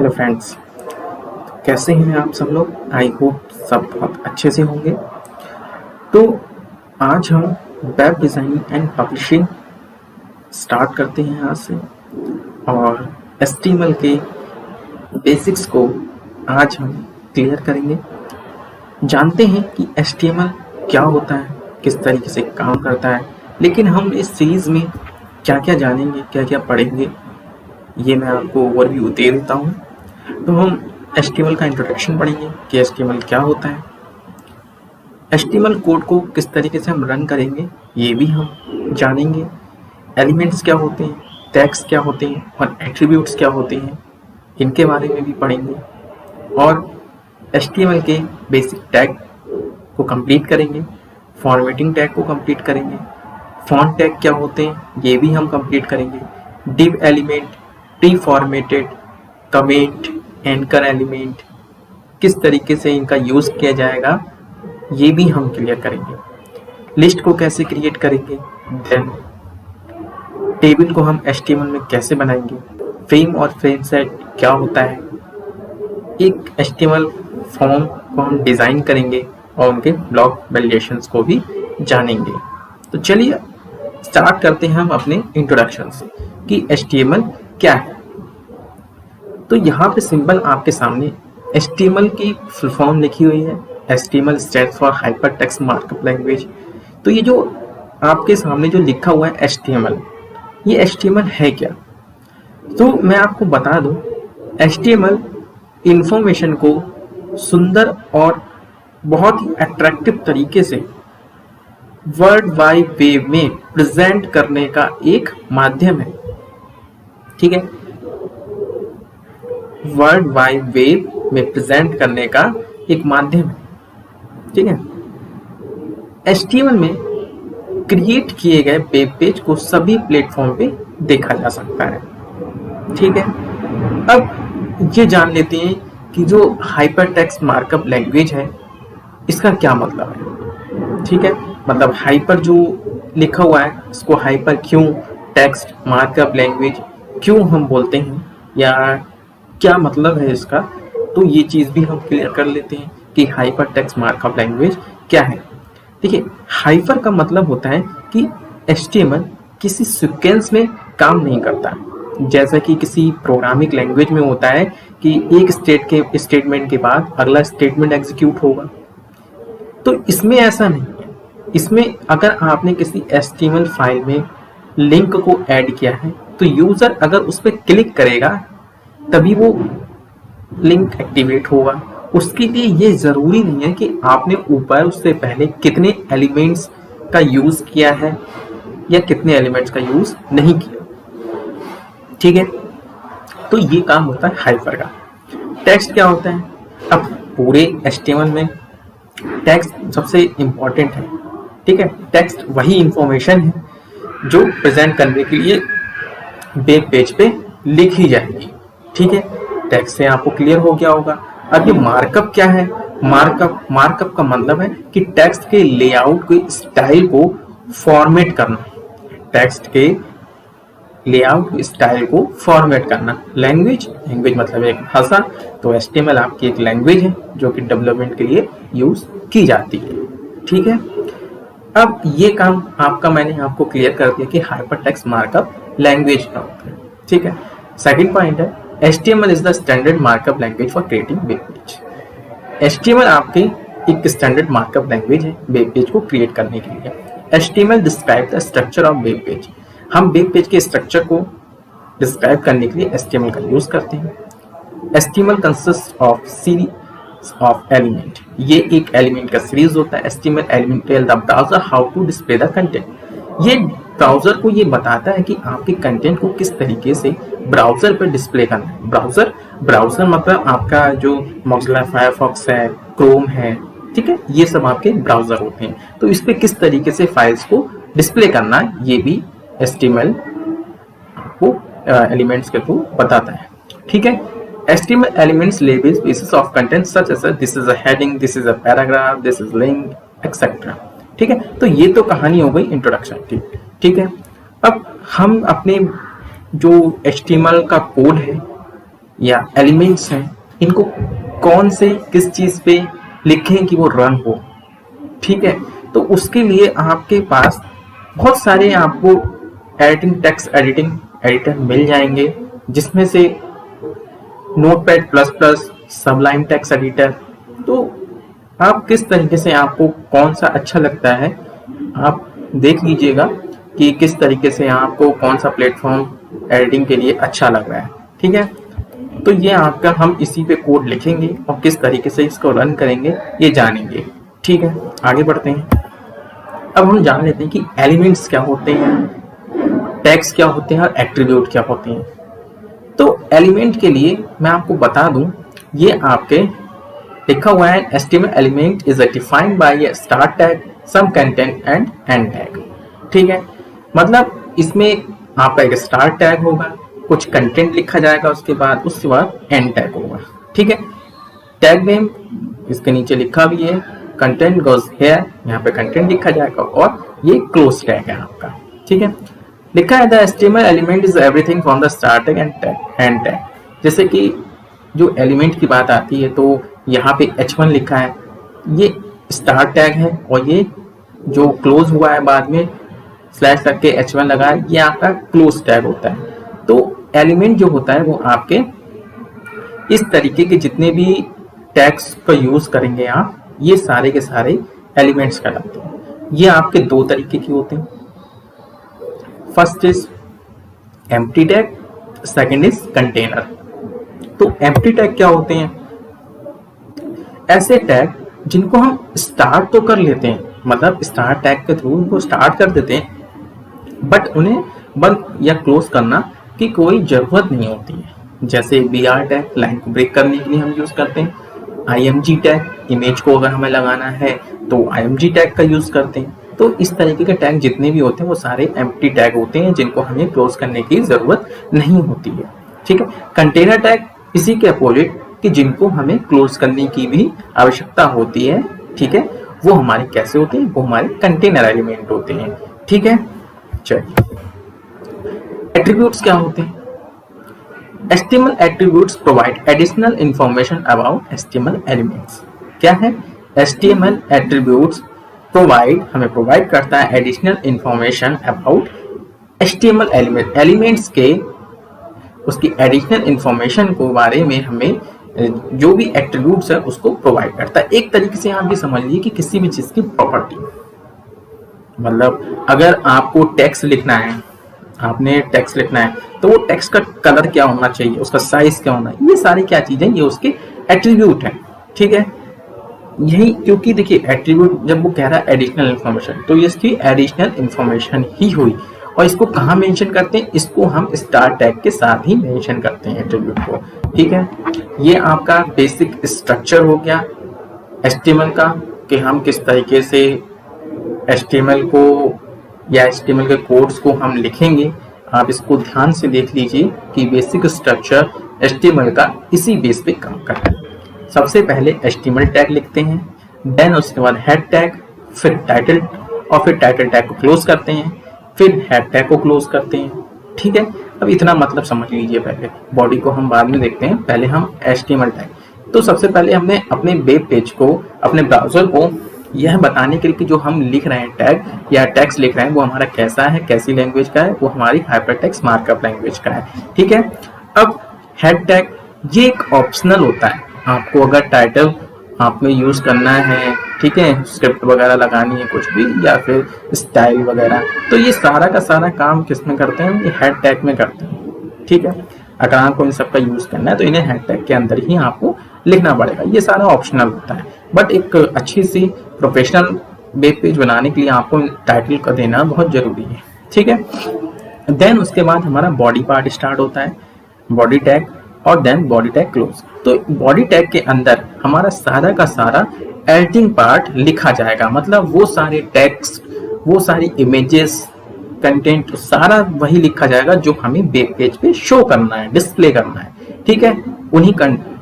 Hello friends, कैसे हैं आप सब लोग। आई होप सब बहुत अच्छे से होंगे। तो आज हम web design and publishing start करते हैं आज से, और HTML के बेसिक्स को आज हम क्लियर करेंगे। जानते हैं कि HTML क्या होता है, किस तरीके से काम करता है, लेकिन हम इस सीरीज़ में क्या क्या जानेंगे, क्या क्या पढ़ेंगे, ये मैं आपको ओवरव्यू दे देता हूँ। तो हम HTML का इंट्रोडक्शन पढ़ेंगे कि HTML क्या होता है, HTML कोड को किस तरीके से हम रन करेंगे ये भी हम जानेंगे, एलिमेंट्स क्या होते हैं, टैग्स क्या होते हैं और एट्रीब्यूट्स क्या होते हैं, इनके बारे में भी पढ़ेंगे। और HTML के बेसिक टैग को कंप्लीट करेंगे, फॉर्मेटिंग टैग को कंप्लीट करेंगे, फॉन्ट टैग क्या होते हैं ये भी हम कंप्लीट करेंगे, div element, pre formatted, comment, anchor element, किस तरीके से इनका यूज़ किया जाएगा ये भी हम क्लियर करेंगे। लिस्ट को कैसे क्रिएट करेंगे, देन टेबल को हम HTML में कैसे बनाएंगे, फ्रेम और फ्रेम सेट क्या होता है, एक HTML फॉर्म को हम डिज़ाइन करेंगे और उनके ब्लॉक वैलिडेशंस को भी जानेंगे। तो चलिए स्टार्ट करते हैं हम अपने इंट्रोडक्शन से कि HTML क्या है। तो यहाँ पे सिंबल आपके सामने HTML की फुल फॉर्म लिखी हुई है। HTML stands for hyper text markup language. तो ये जो आपके सामने जो लिखा हुआ है HTML, ये HTML है क्या? तो मैं आपको बता दूं, HTML इंफॉर्मेशन को सुंदर और बहुत ही अट्रैक्टिव तरीके से वर्ल्ड वाइड वेब में प्रेजेंट करने का एक माध्यम है। ठीक है, वर्ल्ड वाइड वेब में प्रेजेंट करने का एक माध्यम है। ठीक है, HTML में क्रिएट किए गए वेब पेज को सभी प्लेटफॉर्म पे देखा जा सकता है। ठीक है, अब ये जान लेते हैं कि जो हाइपर टेक्स्ट मार्कअप लैंग्वेज है इसका क्या मतलब है। ठीक है, मतलब हाइपर जो लिखा हुआ है इसको हाइपर क्यों टेक्स्ट मार्कअप लैंग्वेज क्यों हम बोलते हैं, या क्या मतलब है इसका, तो ये चीज़ भी हम क्लियर कर लेते हैं कि हाइपर टेक्स्ट मार्कअप लैंग्वेज क्या है। देखिए, हाइपर का मतलब होता है कि HTML किसी सीक्वेंस में काम नहीं करता, जैसा कि किसी प्रोग्रामिंग लैंग्वेज में होता है कि एक स्टेटमेंट के बाद अगला स्टेटमेंट एग्जीक्यूट होगा। तो इसमें ऐसा नहीं है। इसमें अगर आपने किसी HTML फाइल में लिंक को ऐड किया है तो यूज़र अगर उस पर क्लिक करेगा तभी वो लिंक एक्टिवेट होगा। उसके लिए ये ज़रूरी नहीं है कि आपने ऊपर उससे पहले कितने एलिमेंट्स का यूज़ किया है या कितने एलिमेंट्स का यूज़ नहीं किया। ठीक है, तो ये काम होता है हाइपर का। टेक्स्ट क्या होता है? अब पूरे HTML में टेक्स्ट सबसे इम्पॉर्टेंट है। ठीक है, टेक्स्ट वही इंफॉर्मेशन है जो प्रेजेंट करने के लिए वेब पेज पे लिखी जाएगी। ठीक है, टेक्स्ट से आपको क्लियर हो गया होगा। अब ये मार्कअप क्या है? मार्कअप का मतलब है कि टेक्स्ट के लेआउट के स्टाइल को फॉर्मेट करना, टेक्स्ट के लेआउट स्टाइल को फॉर्मेट करना। लैंग्वेज मतलब एक भाषा, तो HTML आपकी एक लैंग्वेज है जो कि डेवलपमेंट के लिए यूज की जाती है। ठीक है, अब ये काम मैंने आपको क्लियर कर दिया कि हाइपर टेक्स्ट मार्कअप लैंग्वेज का होता है। ठीक है, सेकंड पॉइंट है HTML is the standard markup language for creating web page. HTML आपकी एक स्टैंडर्ड मार्कअप लैंग्वेज है वेब पेज को क्रिएट करने के लिए। HTML describe the structure of web page. हम वेब पेज के स्ट्रक्चर को डिस्क्राइब करने के लिए HTML का यूज करते हैं। HTML consist of series of element. ये एक एलिमेंट का सीरीज होता है। HTML element tell the browser how to display the content. ये ब्राउजर को ये बताता है कि आपके कंटेंट को किस तरीके से ब्राउजर पर डिस्प्ले करना है। ब्राउजर मतलब आपका जो मोज़िला फायरफॉक्स है, क्रोम है, ठीक है, ये सब आपके ब्राउजर होते हैं। तो इस पे किस तरीके से फाइल्स को डिस्प्ले करना है ये भी HTML आपको एलिमेंट्स के थ्रू बताता है। ठीक है, HTML elements labels pieces of content such as this is a heading, this is a paragraph, this is link, etc. ठीक है, तो ये तो कहानी हो गई इंट्रोडक्शन। ठीक है, अब हम अपने जो HTML का कोड है या एलिमेंट्स हैं, इनको कौन से किस चीज पे लिखें कि वो रन हो। ठीक है, तो उसके लिए आपके पास बहुत सारे आपको एडिटिंग टेक्स्ट एडिटिंग एडिटर मिल जाएंगे, जिसमें से notepad plus plus, सबलाइन text editor. तो आप किस तरीके से आपको कौन सा अच्छा लगता है आप देख लीजिएगा कि किस तरीके से आपको कौन सा प्लेटफॉर्म एडिटिंग के लिए अच्छा लग रहा है। ठीक है, तो ये आपका हम इसी पे कोड लिखेंगे और किस तरीके से इसको रन करेंगे ये जानेंगे। ठीक है, आगे बढ़ते हैं। अब हम जान लेते हैं कि एलिमेंट्स क्या होते हैं, टैग्स क्या होते हैं और एट्रीब्यूट क्या होते हैं। तो एलिमेंट के लिए मैं आपको बता दूं, ये आपके लिखा हुआ है HTML element is defined by a start tag, some content and end tag. ठीक है, मतलब इसमें आपका एक स्टार्ट टैग होगा, कुछ कंटेंट लिखा जाएगा, उसके बाद एंड टैग होगा। ठीक है, टैग नेम इसके नीचे लिखा भी है, कंटेंट गोज हियर, यहाँ पे कंटेंट लिखा जाएगा और ये क्लोज टैग है आपका। ठीक है, लिखा है the HTML element is everything from the start tag and tag. जैसे कि जो एलिमेंट की बात आती है तो यहाँ पे H1 लिखा है, ये स्टार्ट टैग है, और ये जो क्लोज हुआ है बाद में स्लैश लग के H1 लगा है, ये आपका क्लोज टैग होता है। तो एलिमेंट जो होता है वो आपके इस तरीके के जितने भी टैग्स का यूज करेंगे आप, ये सारे के सारे एलिमेंट्स कहलाते हैं। ये आपके दो तरीके के होते हैं, first is empty tag, second is container. तो एम्प्टी टैग क्या होते हैं? ऐसे टैग जिनको हम स्टार्ट तो कर लेते हैं, मतलब स्टार्ट टैग के थ्रू उनको स्टार्ट कर देते हैं, बट उन्हें बंद या क्लोज करना की कोई जरूरत नहीं होती है। जैसे BR टैग लाइन को ब्रेक करने के लिए हम यूज करते हैं, IMG टैग इमेज को अगर हमें लगाना है तो IMG टैग का यूज करते हैं। तो इस तरीके के टैग जितने भी होते हैं वो सारे एम्प्टी टैग होते हैं, जिनको हमें क्लोज करने की जरूरत नहीं होती है। ठीक है, कंटेनर टैग इसी के अपोजिट कि जिनको हमें क्लोज करने की भी आवश्यकता होती है। ठीक है, वो हमारे कैसे होते हैं? वो हमारे कंटेनर एलिमेंट होते हैं। ठीक है, चलिए एट्रीब्यूट्स क्या होते हैं? HTML attributes provide additional information about HTML elements। क्या है? HTML attributes हमें प्रोवाइड करता है additional information about HTML elements के उसकी एडिशनल इंफॉर्मेशन को बारे में हमें जो भी एट्रीब्यूट्स है उसको प्रोवाइड करता है। एक तरीके से आप ये समझ लीजिए कि किसी भी चीज की प्रॉपर्टी, मतलब अगर आपको टेक्स्ट लिखना है, आपने टेक्स्ट लिखना है तो वो टेक्स्ट का कलर क्या होना चाहिए, उसका साइज क्या होना है, ये सारी क्या चीजें, ये उसके एट्रीब्यूट है। ठीक है, यही क्योंकि देखिए एट्रीब्यूट जब वो कह रहा है एडिशनल इंफॉर्मेशन, तो ये इसकी एडिशनल इंफॉर्मेशन ही हुई। और इसको कहाँ मेंशन करते हैं? इसको हम स्टार टैग के साथ ही मेंशन करते हैं एट्रीब्यूट को। ठीक है, ये आपका बेसिक स्ट्रक्चर हो गया HTML का, कि हम किस तरीके से HTML को या HTML के कोड्स को हम लिखेंगे। आप इसको ध्यान से देख लीजिए कि बेसिक स्ट्रक्चर HTML का इसी बेस पे काम करता है। सबसे पहले HTML टैग लिखते हैं, देन उसके बाद हेड टैग, फिर टाइटल, और फिर टाइटल टैग को क्लोज करते हैं, फिर हेड टैग को क्लोज करते हैं। ठीक है, अब इतना मतलब समझ लीजिए। पहले बॉडी को हम बाद में देखते हैं, पहले हम HTML टैग। तो सबसे पहले हमने अपने वेब पेज को, अपने ब्राउजर को यह बताने के लिए कि जो हम लिख रहे हैं टैग या टैग्स लिख रहे हैं वो हमारा कैसा है, कैसी लैंग्वेज का है, वो हमारी हाइपरटेक्स्ट मार्कअप लैंग्वेज का है। ठीक है, अब हेड टैग ये एक ऑप्शनल होता है, आपको अगर टाइटल आप में यूज करना है, ठीक है, स्क्रिप्ट वगैरह लगानी है कुछ भी, या फिर स्टाइल वगैरह, तो ये सारा का सारा काम किस में करते हैं? ये हेड टैग में करते हैं। ठीक है, अगर आपको इन सब का यूज करना है तो इन्हें हेड टैग के अंदर ही आपको लिखना पड़ेगा। ये सारा ऑप्शनल होता है, बट एक अच्छी सी प्रोफेशनल वेब पेज बनाने के लिए आपको टाइटल का देना बहुत जरूरी है। ठीक है, देन उसके बाद हमारा बॉडी पार्ट स्टार्ट होता है, बॉडी टैग, और देन बॉडी टैग क्लोज। तो बॉडी टैग के अंदर हमारा सारा का सारा एडिटिंग पार्ट लिखा जाएगा, मतलब वो सारे टेक्स्ट, वो सारी इमेजेस, कंटेंट, सारा वही लिखा जाएगा जो हमें वेब पेज पे शो करना है, डिस्प्ले करना है। ठीक है, उन्हीं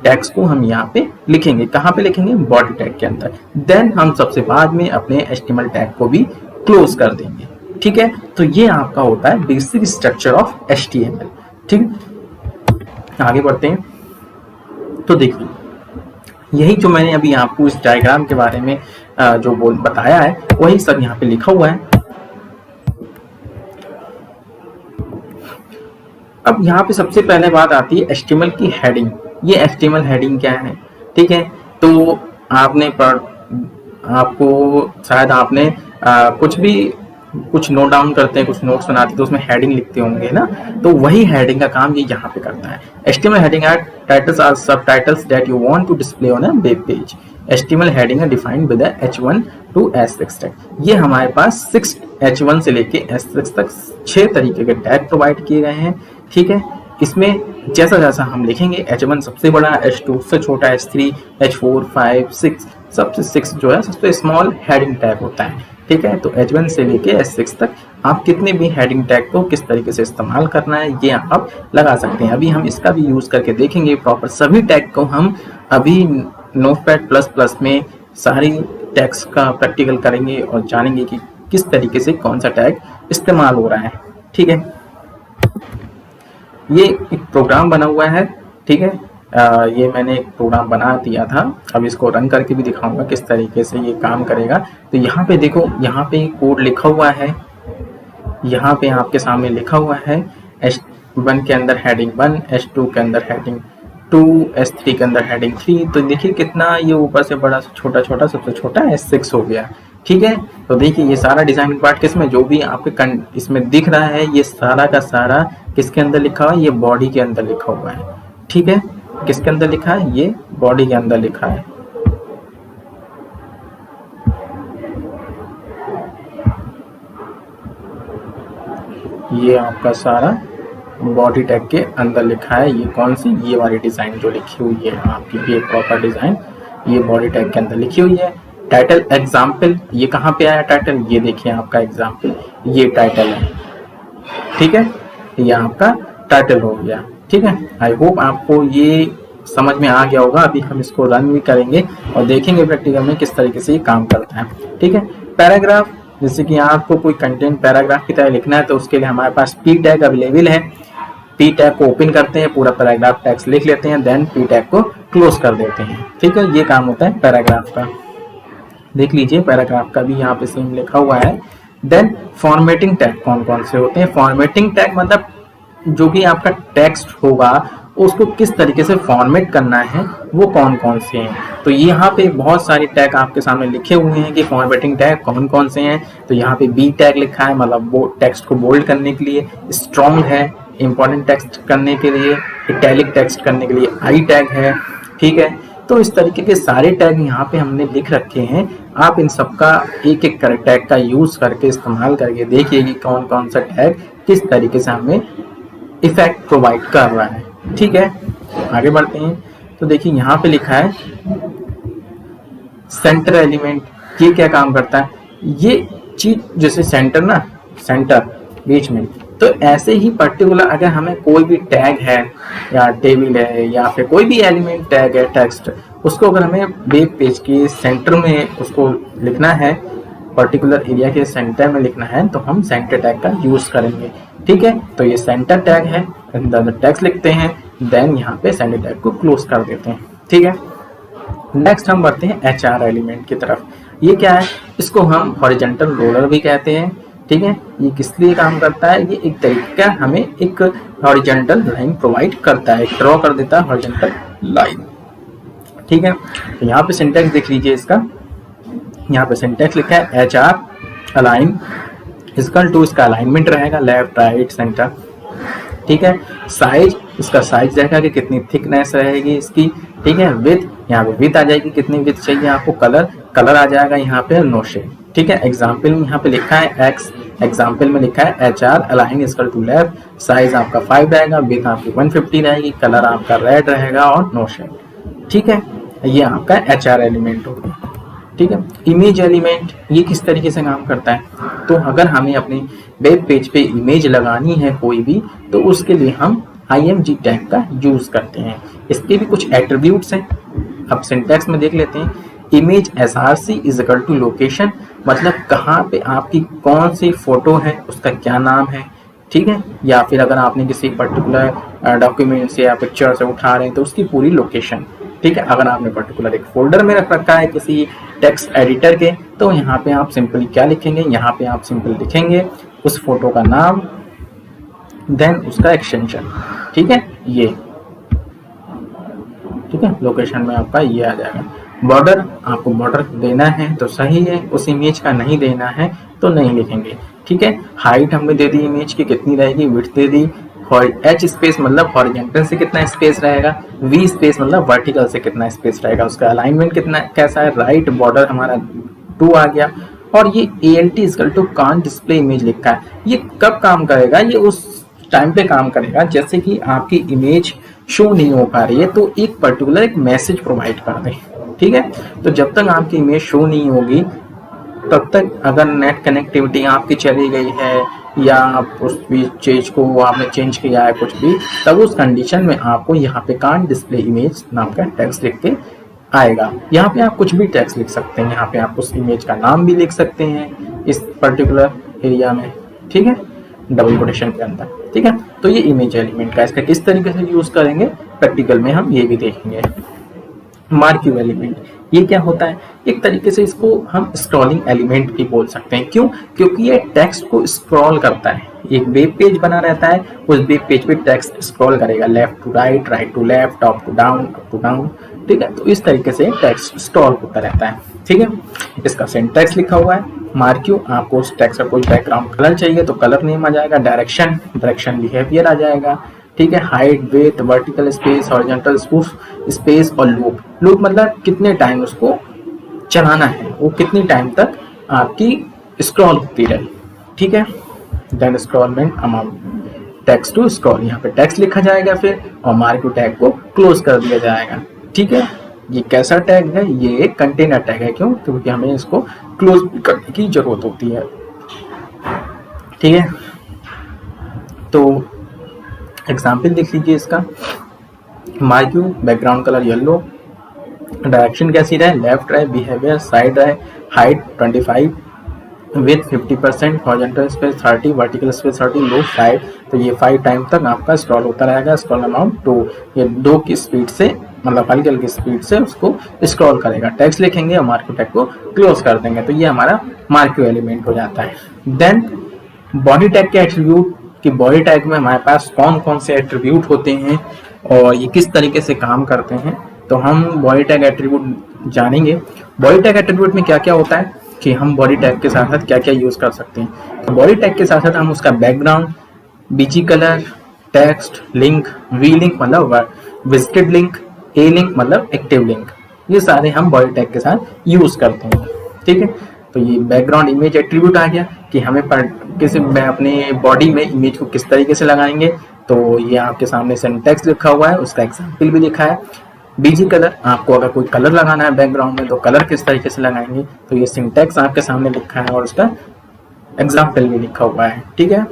टैग्स को हम यहाँ पे लिखेंगे। कहाँ पे लिखेंगे? बॉडी टैग के अंदर। देन हम सबसे बाद में अपने HTML टैग को भी क्लोज कर देंगे। ठीक है, तो ये आपका होता है बेसिक स्ट्रक्चर ऑफ HTML। ठीक, आगे बढ़ते हैं। तो देखिए, यही जो मैंने अभी आपको इस डायग्राम के बारे में जो बताया है वही सब यहाँ पे लिखा हुआ है। अब यहाँ पे सबसे पहले बात आती है HTML की हेडिंग। ये HTML हेडिंग क्या है, ठीक है। तो आपको शायद आपने कुछ नोट डाउन करते हैं, कुछ नोट्स बनाते हैं तो उसमें हेडिंग लिखते होंगे ना, तो वही हेडिंग का काम ये यहाँ पे करता है। HTML heading are titles or subtitles that you want to display on a web page. HTML heading are defined with a H1 to S6 tag. ये हमारे पास H1 से लेके S6 तक 6 तरीके के टैग प्रोवाइड किए गए हैं, ठीक है। इसमें जैसा जैसा हम लिखेंगे, H1 सबसे बड़ा, H2 सबसे छोटा, H3, H4, 5, 6 सबसे 6 जो है सबसे स्मॉल हेडिंग टैग होता है, ठीक है। तो H1 से लेके S6 तक आप कितने भी हेडिंग टैग को किस तरीके से इस्तेमाल करना है ये आप लगा सकते हैं। अभी हम इसका भी यूज करके देखेंगे प्रॉपर। सभी टैग को हम अभी नोटपैड++ में सारी टैग्स का प्रैक्टिकल करेंगे और जानेंगे कि किस तरीके से कौन सा टैग इस्तेमाल हो रहा है, ठीक है। ये एक प्रोग्राम बना हुआ है, ठीक है। ये मैंने एक प्रोग्राम बना दिया था, अब इसको रन करके भी दिखाऊंगा किस तरीके से ये काम करेगा। तो यहाँ पे देखो, यहाँ पे कोड लिखा हुआ है, यहाँ पे आपके सामने लिखा हुआ है H1 के अंदर हेडिंग 1, H2 के अंदर हेडिंग 2, S3 के अंदर हेडिंग 3। तो देखिए कितना ये ऊपर से बड़ा से छोटा छोटा सबसे छोटा S6 हो गया, ठीक है। तो देखिए ये सारा डिजाइन पार्ट किसमें, जो भी आपके इसमें दिख रहा है ये सारा का सारा किसके अंदर लिखा हुआ है, ये बॉडी के अंदर लिखा हुआ है, ठीक है। किसके अंदर लिखा है, ये बॉडी के अंदर लिखा है। ये आपका सारा बॉडी टैग के अंदर लिखा है। ये कौन सी, ये वाली डिजाइन जो लिखी हुई है आपकी, ये प्रॉपर डिजाइन ये बॉडी टैग के अंदर लिखी हुई है। टाइटल एग्जाम्पल, ये कहाँ पे आया टाइटल, ये देखिए आपका एग्जाम्पल, ये टाइटल है, ठीक है। ये आपका टाइटल हो गया, ठीक है। आई होप आपको ये समझ में आ गया होगा। अभी हम इसको रन भी करेंगे और देखेंगे प्रैक्टिकल में किस तरीके से ये काम करता है, ठीक है। पैराग्राफ, जैसे कि आपको कोई कंटेंट पैराग्राफ की तरह लिखना है तो उसके लिए हमारे पास P टैग अवेलेबल है। P टैग को ओपन करते हैं, पूरा पैराग्राफ टेक्स्ट लिख लेते हैं, देन P टैग को क्लोज कर देते हैं, ठीक है। ये काम होता है पैराग्राफ का। देख लीजिए पैराग्राफ का भी यहाँ पे सेम लिखा हुआ है। देन फॉर्मेटिंग टैग कौन कौन से होते हैं। फॉर्मेटिंग टैग मतलब जो भी आपका टेक्स्ट होगा उसको किस तरीके से फॉर्मेट करना है, वो कौन कौन से हैं। तो यहाँ पे बहुत सारे टैग आपके सामने लिखे हुए हैं कि फॉर्मेटिंग टैग कौन कौन से हैं। तो यहाँ पे B टैग लिखा है, मतलब वो टेक्स्ट को बोल्ड करने के लिए। स्ट्रॉन्ग है इंपॉर्टेंट टेक्स्ट करने के लिए। इटैलिक टेक्स्ट करने के लिए I टैग है, ठीक है। तो इस तरीके के सारे टैग यहाँ पे हमने लिख रखे हैं। आप इन सबका एक एक टैग का यूज करके इस्तेमाल करके देखिए कि कौन कौन सा टैग किस तरीके से हमें इफेक्ट प्रोवाइड कर रहा है, ठीक है। आगे बढ़ते हैं। तो देखिए यहाँ पे लिखा है सेंटर एलिमेंट। ये क्या काम करता है, ये चीज जैसे सेंटर ना, सेंटर बीच में, तो ऐसे ही पर्टिकुलर अगर हमें कोई भी टैग है या टेबल है या फिर कोई भी एलिमेंट टैग है टेक्स्ट, उसको अगर हमें वेब पेज के सेंटर में उसको लिखना है, पर्टिकुलर एरिया के सेंटर में लिखना है, तो हम सेंटर टैग का यूज करेंगे, ठीक है। तो ये सेंटर टैग है, टेक्स्ट लिखते हैं, देन यहाँ पे सेंटर टैग को क्लोज कर देते हैं, ठीक है। नेक्स्ट हम बढ़ते हैं HR एलिमेंट की तरफ। ये क्या है, इसको हम हॉरिजॉन्टल रोलर भी कहते हैं, ठीक है। ये किस लिए काम करता है, ये एक तरीके का हमें एक हॉरिजॉन्टल लाइन प्रोवाइड करता है, ड्रॉ कर देता है हॉरिजॉन्टल लाइन, ठीक है। तो यहाँ पे सिंटैक्स देख लीजिए इसका, यहाँ पे सिंटैक्स लिखा है HR अलाइन इक्वल टू, इसका अलाइनमेंट रहेगा लेफ्ट राइट सेंटर, ठीक है। साइज, इसका साइज रहेगा कि कितनी थिकनेस रहेगी इसकी, ठीक है। विथ, यहाँ पे विथ आ जाएगी, कितनी विथ चाहिए आपको। कलर आ जाएगा यहाँ पे नो शेड, ठीक है। एग्जाम्पल में यहाँ पे लिखा है X, एग्जाम्पल में लिखा है HR align equal to left, size आपका 5 रहेगा, विथ आपकी 150 रहेगी, कलर आपका रेड रहेगा और नो शेड, ठीक है। ये आपका HR एलिमेंट होगा, ठीक है। इमेज एलिमेंट ये किस तरीके से काम करता है, तो अगर हमें अपने वेब पेज पे इमेज लगानी है कोई भी, तो उसके लिए हम IMG टैग का यूज करते हैं। इसके भी कुछ एट्रीब्यूट्स हैं, अब सिंटैक्स में देख लेते हैं। Image SRC is equal to location, मतलब कहाँ पे आपकी कौन सी फोटो है, उसका क्या नाम है, ठीक है। या फिर अगर आपने किसी पर्टिकुलर डॉक्यूमेंट से या पिक्चर से उठा रहे हैं तो उसकी पूरी लोकेशन, ठीक है। अगर आपने पर्टिकुलर एक फोल्डर में रख रखा है किसी टेक्स्ट एडिटर के, तो यहाँ पे आप सिंपली क्या लिखेंगे, यहाँ पे आप सिंपल लिखेंगे उस फोटो का नाम, देन उसका एक्सटेंशन, ठीक है, ये, ठीक है। लोकेशन में आपका ये आ जाएगा। बॉर्डर, आपको बॉर्डर देना है तो सही है, उस इमेज का नहीं देना है तो नहीं लिखेंगे, ठीक है। हाइट हमने दे दी इमेज की कितनी रहेगी, विड्थ दे दी, एच स्पेस मतलब हॉरिजॉन्टल से कितना स्पेस रहेगा, वी स्पेस मतलब वर्टिकल से कितना स्पेस रहेगा, उसका अलाइनमेंट कितना कैसा है, राइट बॉर्डर हमारा 2 आ गया। और ये ALT equal to can't display image लिखा है, ये कब काम करेगा, ये उस टाइम पे काम करेगा जैसे कि आपकी इमेज शो नहीं हो पा रही है तो एक पर्टिकुलर एक मैसेज प्रोवाइड कर दे, ठीक है। तो जब तक आपकी इमेज शो नहीं होगी तब तक अगर नेट कनेक्टिविटी आपकी चली गई है या उस भी चीज को आपने चेंज किया है कुछ भी, तब उस कंडीशन में आपको यहाँ पे कांट डिस्प्ले इमेज नाम का टेक्स्ट लिख के आएगा। यहाँ पे आप कुछ भी टेक्स्ट लिख सकते हैं, यहाँ पे आप उस इमेज का नाम भी लिख सकते हैं इस पर्टिकुलर एरिया में, ठीक है, डबल कोटेशन के अंदर, ठीक है। तो ये इमेज एलिमेंट का इसका किस तरीके से यूज करेंगे प्रैक्टिकल में हम ये भी देखेंगे। मार्क्यू एलिमेंट, ये क्या होता है, एक तरीके से इसको हम स्क्रॉलिंग एलिमेंट भी बोल सकते हैं। क्यों? क्योंकि ये टेक्स्ट को स्क्रॉल करता है, एक वेब पेज बना रहता है, उस वेब पेज पे टेक्स्ट स्क्रॉल करेगा, left to right, right to left, top to down, up to down, ठीक है। तो इस तरीके से टेक्स्ट स्क्रॉल होता रहता है, ठीक है। इसका सिंटैक्स लिखा हुआ है। मार्क्यू, आपको उस टेक्स्ट का कोई बैकग्राउंड कलर चाहिए तो कलर नेम आ जाएगा, डायरेक्शन, डायरेक्शन बिहेवियर आ जाएगा, ठीक है। Height, width, vertical space, horizontal space और लूप, लूप मतलब कितने टाइम उसको चलाना है, वो कितनी टाइम तक आपकी स्क्रॉल होती रहे, ठीक है। देन स्क्रॉलमेंट अमाउंट, टेक्स्ट टू स्क्रॉल, यहाँ पे टेक्स्ट लिखा जाएगा फिर, और मार्क्यू टैग को क्लोज कर दिया जाएगा, ठीक है। ये कैसा टैग है, ये एक कंटेनर टैग है। क्यों? क्योंकि हमें इसको क्लोज करने की जरूरत होती है, ठीक है। तो एग्जाम्पल देख लीजिए इसका। Marquee background colour yellow, direction कैसी रहे, लेफ्ट रहे, बिहेवियर साइड रहे, height 25, with 50%, horizontal space 30, vertical space 30, लो 5। तो ये 5 टाइम तक आपका स्क्रॉल होता रहेगा। स्क्रॉल अमाउंट 2, ये 2 की स्पीड से मतलब हल्की हल्की स्पीड से उसको स्क्रॉल करेगा। टेक्स्ट लिखेंगे और मार्क्यू टैग को क्लोज कर देंगे, तो ये हमारा मार्क्यू एलिमेंट हो जाता है। देन बॉडी टैग के एट्रीब्यूट, कि बॉडी टैग में हमारे पास कौन कौन से एट्रीब्यूट होते हैं और ये किस तरीके से काम करते हैं, तो हम बॉडी टैग एट्रीब्यूट जानेंगे। बॉडी टैग एट्रीब्यूट में क्या क्या होता है कि हम बॉडी टैग के साथ साथ क्या क्या यूज कर सकते हैं। तो बॉडी टैग के साथ साथ हम उसका background, BG colour, text, link, V link मतलब विजिटेड लिंक, ए लिंक मतलब एक्टिव लिंक, ये सारे हम बॉडी टैग के साथ यूज करते हैं, ठीक है। तो ये बैकग्राउंड इमेज एट्रीब्यूट आ गया कि हमें किसी में अपने बॉडी में इमेज को किस तरीके से लगाएंगे, तो ये आपके सामने सिंटैक्स लिखा हुआ है, उसका एग्जाम्पल भी लिखा है। बीजी कलर, आपको अगर कोई कलर लगाना है बैकग्राउंड में तो कलर किस तरीके से लगाएंगे, तो ये सिंटैक्स आपके सामने लिखा है और उसका एग्जाम्पल भी लिखा हुआ है, ठीक है।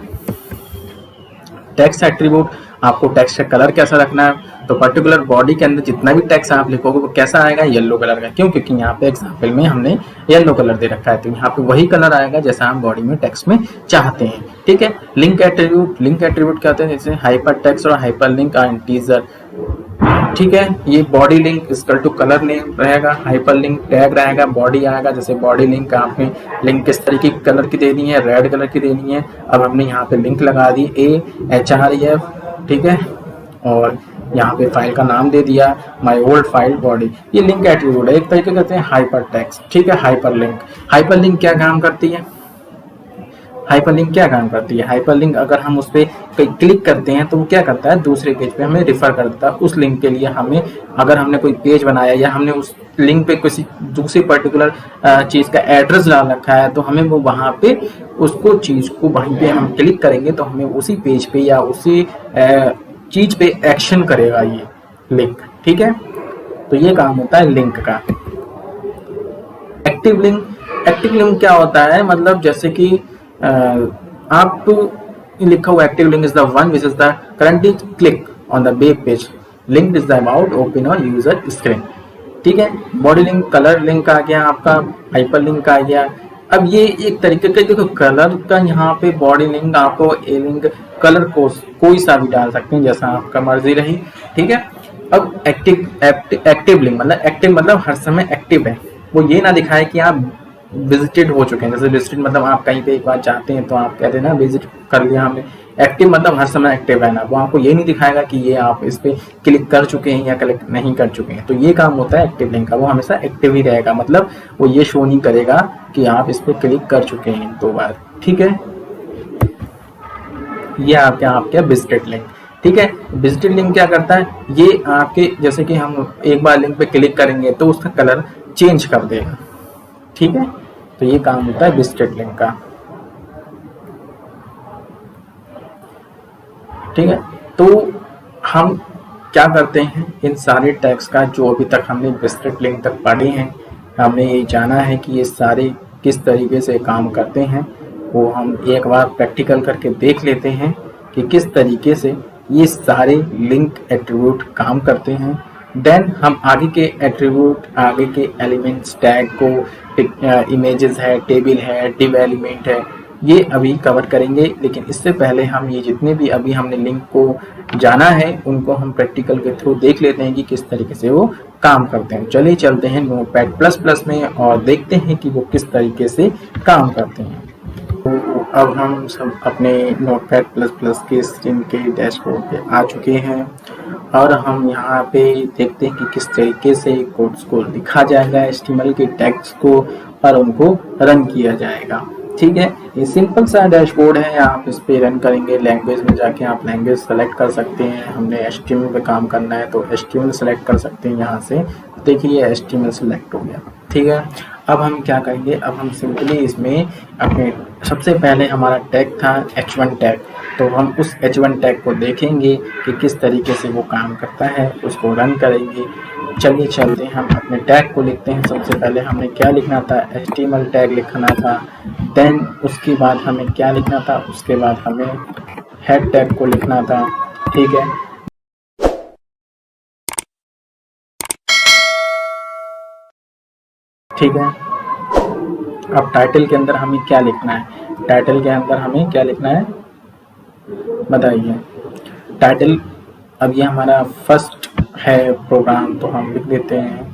टेक्स्ट एट्रीब्यूट, आपको टेक्स्ट का कलर कैसा रखना है, तो पर्टिकुलर बॉडी के अंदर जितना भी टेक्स्ट आप लिखोगे वो कैसा आएगा, येलो कलर का। क्यों? क्योंकि यहाँ पे एग्जाम्पल में हमने येलो कलर दे रखा है, तो यहाँ पे वही कलर आएगा जैसा हम बॉडी में टेक्स्ट में चाहते हैं, ठीक है। लिंक एट्रीब्यूट, लिंक एट्रीब्यूट क्या होते हैं, जैसे हाइपर टेक्स्ट और हाइपर लिंक और इंटीजर, ठीक है। ये body link equal to colour name रहेगा, हाइपर लिंक टैग रहेगा, बॉडी आएगा, जैसे बॉडी लिंक आपने लिंक किस तरीके की कलर की देनी है, रेड कलर की देनी है। अब हमने यहाँ पे लिंक लगा दी AHREF, ठीक है, और यहाँ पे फाइल का नाम दे दिया माई ओल्ड फाइल बॉडी। ये लिंक एट्रीब्यूट है, एक तरीके कहते हैं हाइपर टेक्स्ट, ठीक है। हाइपर लिंक, हाइपर लिंक क्या काम करती है, हाइपर लिंक क्या काम करती है, हाइपर लिंक अगर हम उस पर क्लिक करते हैं तो वो क्या करता है, दूसरे पेज पे हमें रिफर कर देता है उस लिंक के लिए। हमें अगर हमने कोई पेज बनाया या हमने उस लिंक पे किसी दूसरी पर्टिकुलर चीज का एड्रेस डाल रखा है, तो हमें वो वहां पे उसको चीज को वहीं पे हम क्लिक करेंगे तो हमें उसी पेज पे या उसी चीज पे एक्शन करेगा ये लिंक, ठीक है। तो ये काम होता है लिंक का। एक्टिव लिंक, एक्टिव लिंक क्या होता है, मतलब जैसे कि आप लिखा हुआ active link is the one which is the currently click on the web page, link is the about open on user screen, ठीक है। बॉडी लिंक, कलर लिंक आ गया आपका, हाइपर लिंक आ गया। अब ये एक तरीके का देखो कलर का, यहाँ पे बॉडी लिंक आपको ए लिंक कलर को कोई सा भी डाल सकते हैं जैसा आपका मर्जी रही, ठीक है। अब एक्टिव लिंक मतलब एक्टिव मतलब हर समय एक्टिव है, वो ये ना दिखाए कि आप विजिटेड हो चुके हैं। जैसे विजिटेड मतलब आप कहीं पे एक बार जाते हैं तो आप कहते हैं ना विजिट कर लिया हमने। एक्टिव मतलब हर समय एक्टिव है ना, वो आपको ये नहीं दिखाएगा कि ये आप इस पे क्लिक कर चुके हैं या क्लिक नहीं कर चुके हैं। तो ये काम होता है एक्टिव लिंक का, वो हमेशा एक्टिव ही रहेगा, मतलब वो ये शो नहीं करेगा कि आप इस पे क्लिक कर चुके हैं 2 बार। ठीक है, ये आपके विजिटेड लिंक। ठीक है, विजिटेड लिंक क्या करता है, ये आपके जैसे कि हम एक बार लिंक पे क्लिक करेंगे तो उसका कलर चेंज कर देगा। ठीक है, तो ये काम होता है विजिटेड लिंक का। ठीक है, तो हम क्या करते हैं, इन सारे टैग्स का जो अभी तक हमने विजिटेड लिंक तक पढ़े हैं, हमने ये जाना है कि ये सारे किस तरीके से काम करते हैं, वो हम एक बार प्रैक्टिकल करके देख लेते हैं कि किस तरीके से ये सारे लिंक एट्रीब्यूट काम करते हैं। देन हम आगे के एट्रीब्यूट, आगे के एलिमेंट्स, टैग को, इमेजेस है, टेबल है, डिव एलिमेंट है, ये अभी कवर करेंगे। लेकिन इससे पहले हम ये जितने भी अभी हमने लिंक को जाना है उनको हम प्रैक्टिकल के थ्रू देख लेते हैं कि किस तरीके से वो काम करते हैं। चलिए चलते हैं नोटपैड++ में और देखते हैं कि वो किस तरीके से काम करते हैं। तो अब हम सब अपने नोटपैड++ के स्क्रीन के डैशबोर्ड पे आ चुके हैं और हम यहाँ पे देखते हैं कि किस तरीके से कोड्स को लिखा जाएगा, HTML के टैग्स को, और उनको रन किया जाएगा। ठीक है, ये सिंपल सा डैशबोर्ड है, आप इस पे रन करेंगे। लैंग्वेज में जाके आप लैंग्वेज सेलेक्ट कर सकते हैं। हमने HTML पे काम करना है तो HTML सेलेक्ट कर सकते हैं यहाँ से। देखिए ये HTML सेलेक्ट हो गया। ठीक है, अब हम क्या करेंगे, अब हम सिंपली इसमें अपने सबसे पहले हमारा टैग था H1 टैग, तो हम उस H1 टैग को देखेंगे कि किस तरीके से वो काम करता है, उसको रन करेंगे। चलिए चलते हैं, हम अपने टैग को लिखते हैं। सबसे पहले हमें क्या लिखना था, HTML टैग लिखना था। देन उसके बाद हमें क्या लिखना था, उसके बाद हमें हेड टैग को लिखना था। ठीक है, ठीक है, अब टाइटल के अंदर हमें क्या लिखना है, टाइटल के अंदर हमें क्या लिखना है बताइए। टाइटल, अब ये हमारा फर्स्ट है प्रोग्राम तो हम लिख देते हैं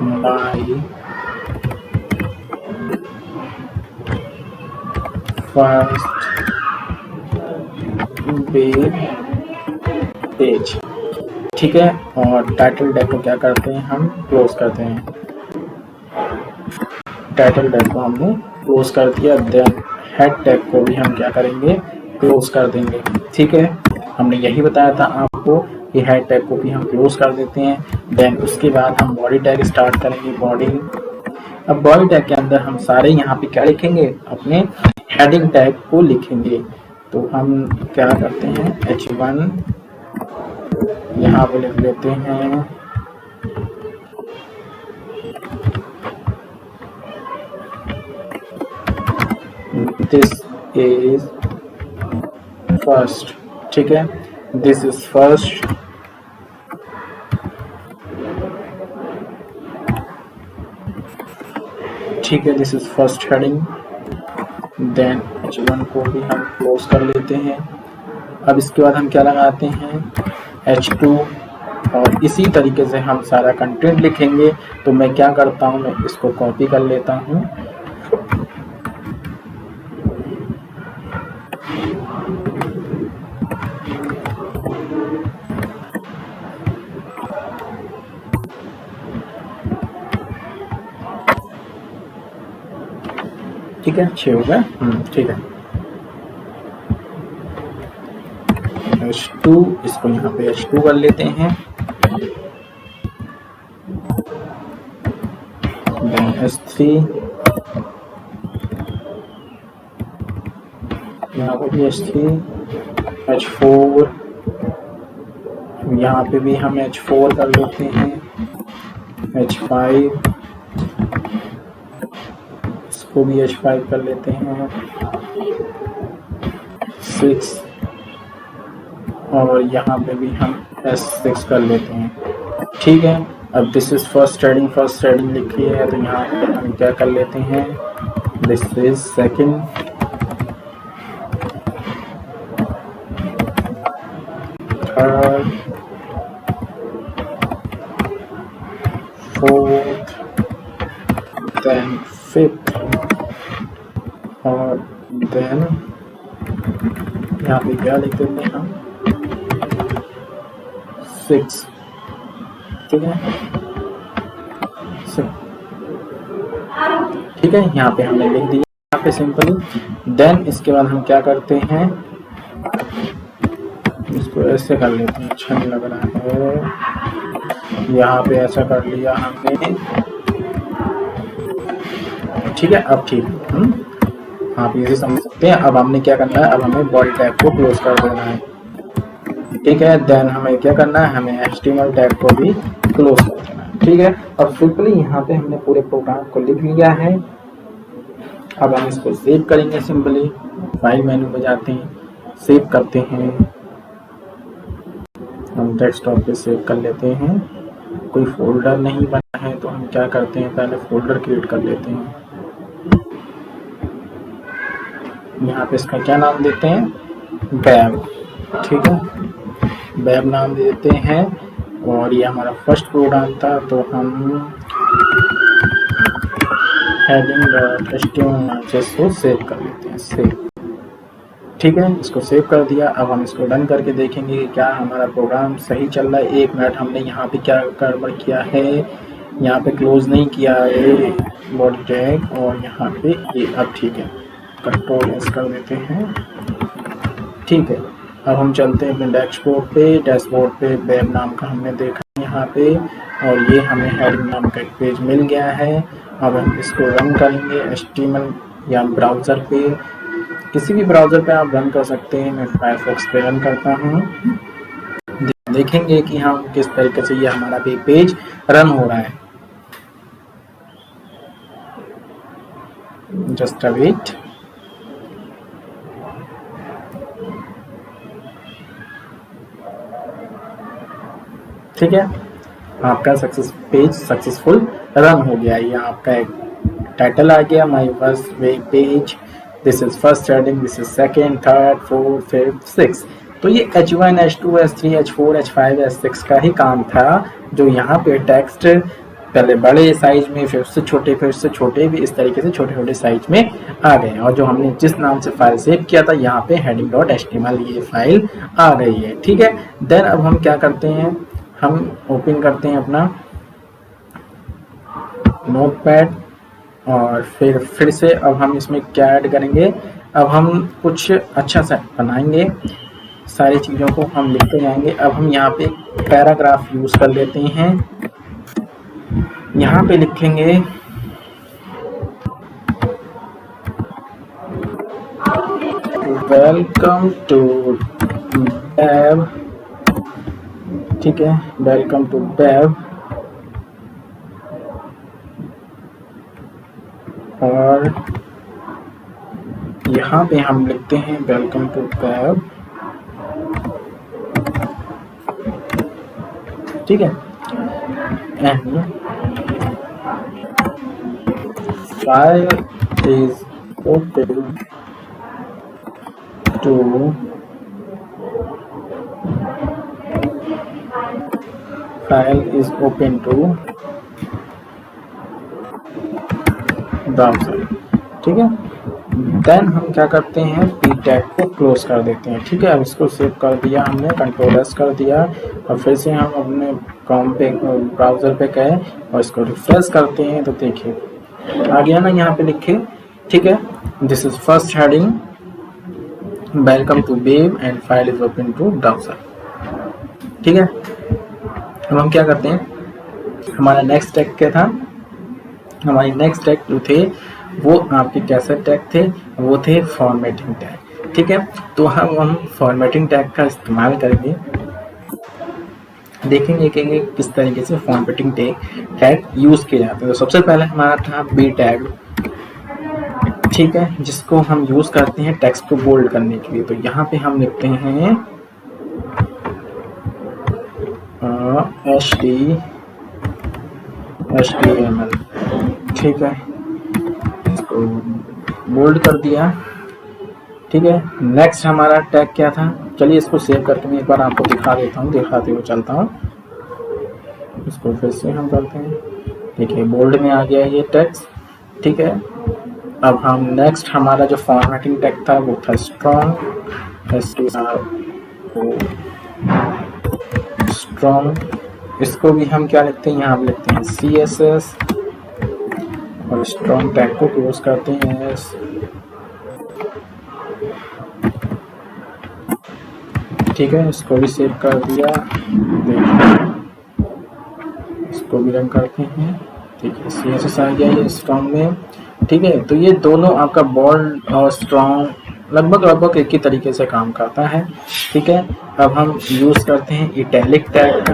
माई फर्स्ट वेब पेज। ठीक है, और टाइटल टैग को क्या करते हैं, हम क्लोज करते हैं। टाइटल टैग को हमने क्लोज कर दिया। देन हेड टैग को भी हम क्या करेंगे, क्लोज कर देंगे। ठीक है, हमने यही बताया था आपको कि हेड टैग को भी हम क्लोज कर देते हैं। देन उसके बाद हम बॉडी टैग स्टार्ट करेंगे। बॉडी, अब बॉडी टैग के अंदर हम सारे यहाँ पे क्या लिखेंगे, अपने हेडिंग टैग को लिखेंगे। तो हम क्या करते हैं, H1 यहाँ पे लिख लेते हैं दिस इज फर्स्ट। ठीक है, दिस इज फर्स्ट। ठीक है, this is first heading. Then H1 को भी हम क्लोज कर लेते हैं। अब इसके बाद हम क्या लगाते हैं, H2, और इसी तरीके से हम सारा कंटेंट लिखेंगे। तो मैं क्या करता हूँ, मैं इसको कॉपी कर लेता हूँ। ठीक है, अच्छे हो गए। ठीक है, H2, इसको यहाँ पे H2 कर लेते हैं। देन H3, यहाँ पे भी H3, H4, यहाँ पे भी हम H4 कर लेते हैं। H5, इसको भी H5 कर लेते हैं। 6, और यहाँ पे भी हम S6 कर लेते हैं। ठीक है, अब दिस इज फर्स्ट हेडिंग लिखी है तो यहाँ पे हम क्या कर लेते हैं, this is second third, fourth, then fifth, और देन यहाँ पे क्या लिख देते हैं हम, 6, ठीक है, ठीक है, यहाँ पे हमने लिख दिया यहाँ पे सिंपली। देन इसके बाद हम क्या करते हैं, इसको ऐसे कर लेते हैं, अच्छा नहीं लग रहा है, यहाँ पे ऐसा कर लिया हमने, ठीक है, अब ठीक है, आप इसे समझ सकते हैं। अब हमने क्या करना है, अब हमें बॉडी टैग को क्लोज कर देना है, ठीक है। देन हमें क्या करना है, हमें HTML टैग को भी क्लोज कर देना है, ठीक है। अब सिंपली यहाँ पे हमने पूरे प्रोग्राम को लिख लिया है। अब हम इसको सेव करेंगे, सिंपली फाइल मेनू में जाते हैं, सेव करते हैं, हम डेस्कटॉप पे सेव कर लेते हैं। कोई फोल्डर नहीं बना है तो हम क्या करते हैं, पहले फोल्डर क्रिएट कर लेते हैं। यहाँ पे इसका क्या नाम देते हैं, वेब, ठीक है, वेब नाम देते हैं। और ये हमारा फर्स्ट प्रोग्राम था, तो हम heading.html को सेव कर लेते हैं, सेव, ठीक है, इसको सेव कर दिया। अब हम इसको रन करके देखेंगे कि क्या हमारा प्रोग्राम सही चल रहा है। 1 मिनट, हमने यहाँ पे क्या गड़बड़ किया है, यहाँ पे क्लोज नहीं किया है बॉडी टैग, और यहाँ पे ये, अब ठीक है, कंट्रोल एस कर देते हैं, ठीक है। अब हम चलते हैं अपने डैशबोर्ड पे वेब नाम का हमने देखा यहाँ पे, और ये हमें हेडिंग नाम का एक पेज मिल गया है। अब हम इसको रन करेंगे HTML या ब्राउज़र पे, किसी भी ब्राउज़र पे आप रन कर सकते हैं। मैं फायरफॉक्स पे रन करता हूँ, देखेंगे कि हम किस तरीके से ये हमारा भी पेज रन हो रहा है। जस्ट अ वेट, ठीक है, आपका पेज सक्सेसफुल रन हो गया। ये आपका एक टाइटल आ गया, my first web page, this is first heading, this is second, third, fourth, fifth, six. तो ये H1, H2, H3, H4, H5, H6 का ही काम था, जो यहाँ पे टेक्स्ट पहले बड़े साइज में, फिर उससे छोटे, फिर उससे छोटे, भी इस तरीके से छोटे छोटे साइज में आ गए। और जो हमने जिस नाम से फाइल सेव किया था, यहाँ पे heading.html ये फाइल आ गई है, ठीक है। देन अब हम क्या करते हैं, हम ओपन करते हैं अपना नोटपैड, और फिर से अब हम इसमें क्या ऐड करेंगे, अब हम कुछ अच्छा सा बनाएंगे, सारी चीज़ों को हम लिखते जाएंगे। अब हम यहाँ पे पैराग्राफ यूज़ कर लेते हैं, यहाँ पे लिखेंगे वेलकम टू वेब, ठीक है, वेलकम टू वेब, और यहाँ पे हम लिखते हैं वेलकम टू वेब, ठीक है, and file is open to browser, ठीक है। देन हम क्या करते हैं, पी टैग को क्लोज कर देते हैं, ठीक है। अब इसको सेव कर दिया हमने, कंट्रोल एस कर दिया, और फिर से हम अपने कॉम पे ब्राउज़र पे गए और इसको रिफ्रेश करते हैं, तो देखिए आ गया ना यहाँ पे लिखे, ठीक है, this is first heading, welcome to web and file is open to browser, ठीक है। अब हम क्या करते हैं, हमारा नेक्स्ट टैग क्या था, हमारी नेक्स्ट टैग जो थे वो आपके कैसे टैग थे, वो थे फॉर्मेटिंग टैग, ठीक है। तो हम फॉर्मेटिंग टैग का इस्तेमाल करेंगे, देखेंगे कि किस तरीके से फॉर्मेटिंग टैग यूज़ किए जाते हैं। तो सबसे पहले हमारा था बी टैग, ठीक है, जिसको हम यूज़ करते हैं टेक्स्ट को बोल्ड करने के लिए। तो यहाँ पे हम लिखते हैं HTML, ठीक है, इसको बोल्ड कर दिया, ठीक है। नेक्स्ट हमारा टैग क्या था, चलिए इसको सेव करके मैं एक बार आपको दिखा देता हूँ, दिखाते हुए चलता हूँ। इसको फिर से हम करते हैं, देखिए बोल्ड में आ गया ये टेक्स्ट, ठीक है। अब हम नेक्स्ट हमारा जो फॉर्मेटिंग टैग था वो था स्ट्रॉन्ग, स्ट्रॉन्ग। इसको भी हम क्या लिखते हैं, यहाँ हम लिखते हैं CSS और स्ट्रॉन्ग टैग को क्लोज करते हैं S। ठीक है, इसको भी सेव कर दिया, देखिए इसको भी रन करते हैं, ठीक है। CSS आ गया ये स्ट्रॉन्ग में, ठीक है। तो ये दोनों आपका बोल्ड और स्ट्रॉन्ग लगभग एक ही तरीके से काम करता है, ठीक है। अब हम यूज करते हैं इटैलिक टैग,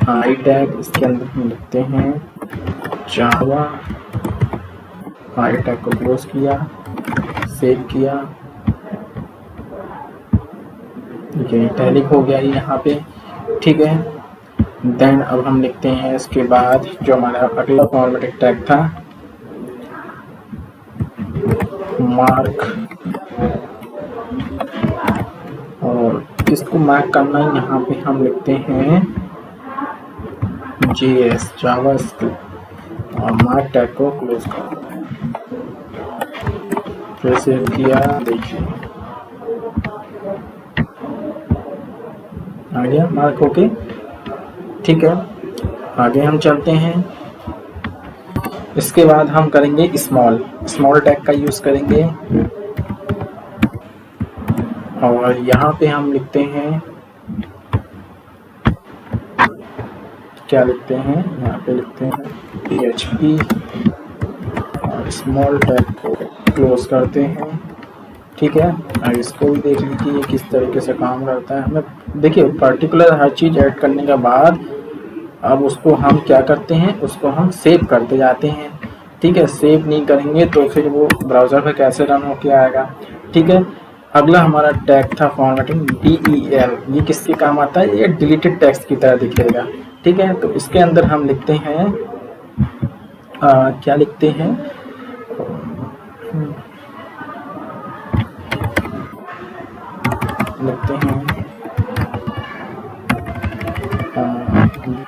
आई टैग, इसके अंदर हम लिखते हैं जावा, आई टैग को क्लोज किया, सेव किया, ठीक है, इटैलिक हो गया ये यहाँ पे, ठीक है। देन अब हम लिखते हैं इसके बाद जो हमारा अगला फॉर्मेटिंग टैग था मार्क, और इसको मार्क करना है, यहाँ पे हम लिखते हैं JS जावास्क्रिप्ट और मार्क टैग को क्लोज कर देते हैं, फिर सेव किया, देखिए आ गया मार्क, ओके, ठीक है। आगे हम चलते हैं, इसके बाद हम करेंगे स्मॉल टैग का यूज करेंगे, और यहाँ पे हम लिखते हैं, क्या लिखते हैं, यहाँ पे लिखते हैं PHP और स्मॉल टैग को क्लोज करते हैं, ठीक है। अब इसको भी देख लीजिए ये किस तरीके से काम करता है। हमें देखिए पर्टिकुलर हर चीज़ ऐड करने के बाद अब उसको हम क्या करते हैं, उसको हम सेव करते जाते हैं, ठीक है। सेव नहीं करेंगे तो फिर वो ब्राउज़र पे कैसे रन होके आएगा, ठीक है। अगला हमारा टैग था फॉर्मेटिंग DEL, ये किसके काम आता है, ये डिलीटेड टेक्स्ट की तरह दिखेगा, ठीक है। तो इसके अंदर हम लिखते हैं क्या लिखते हैं, लिखते हैं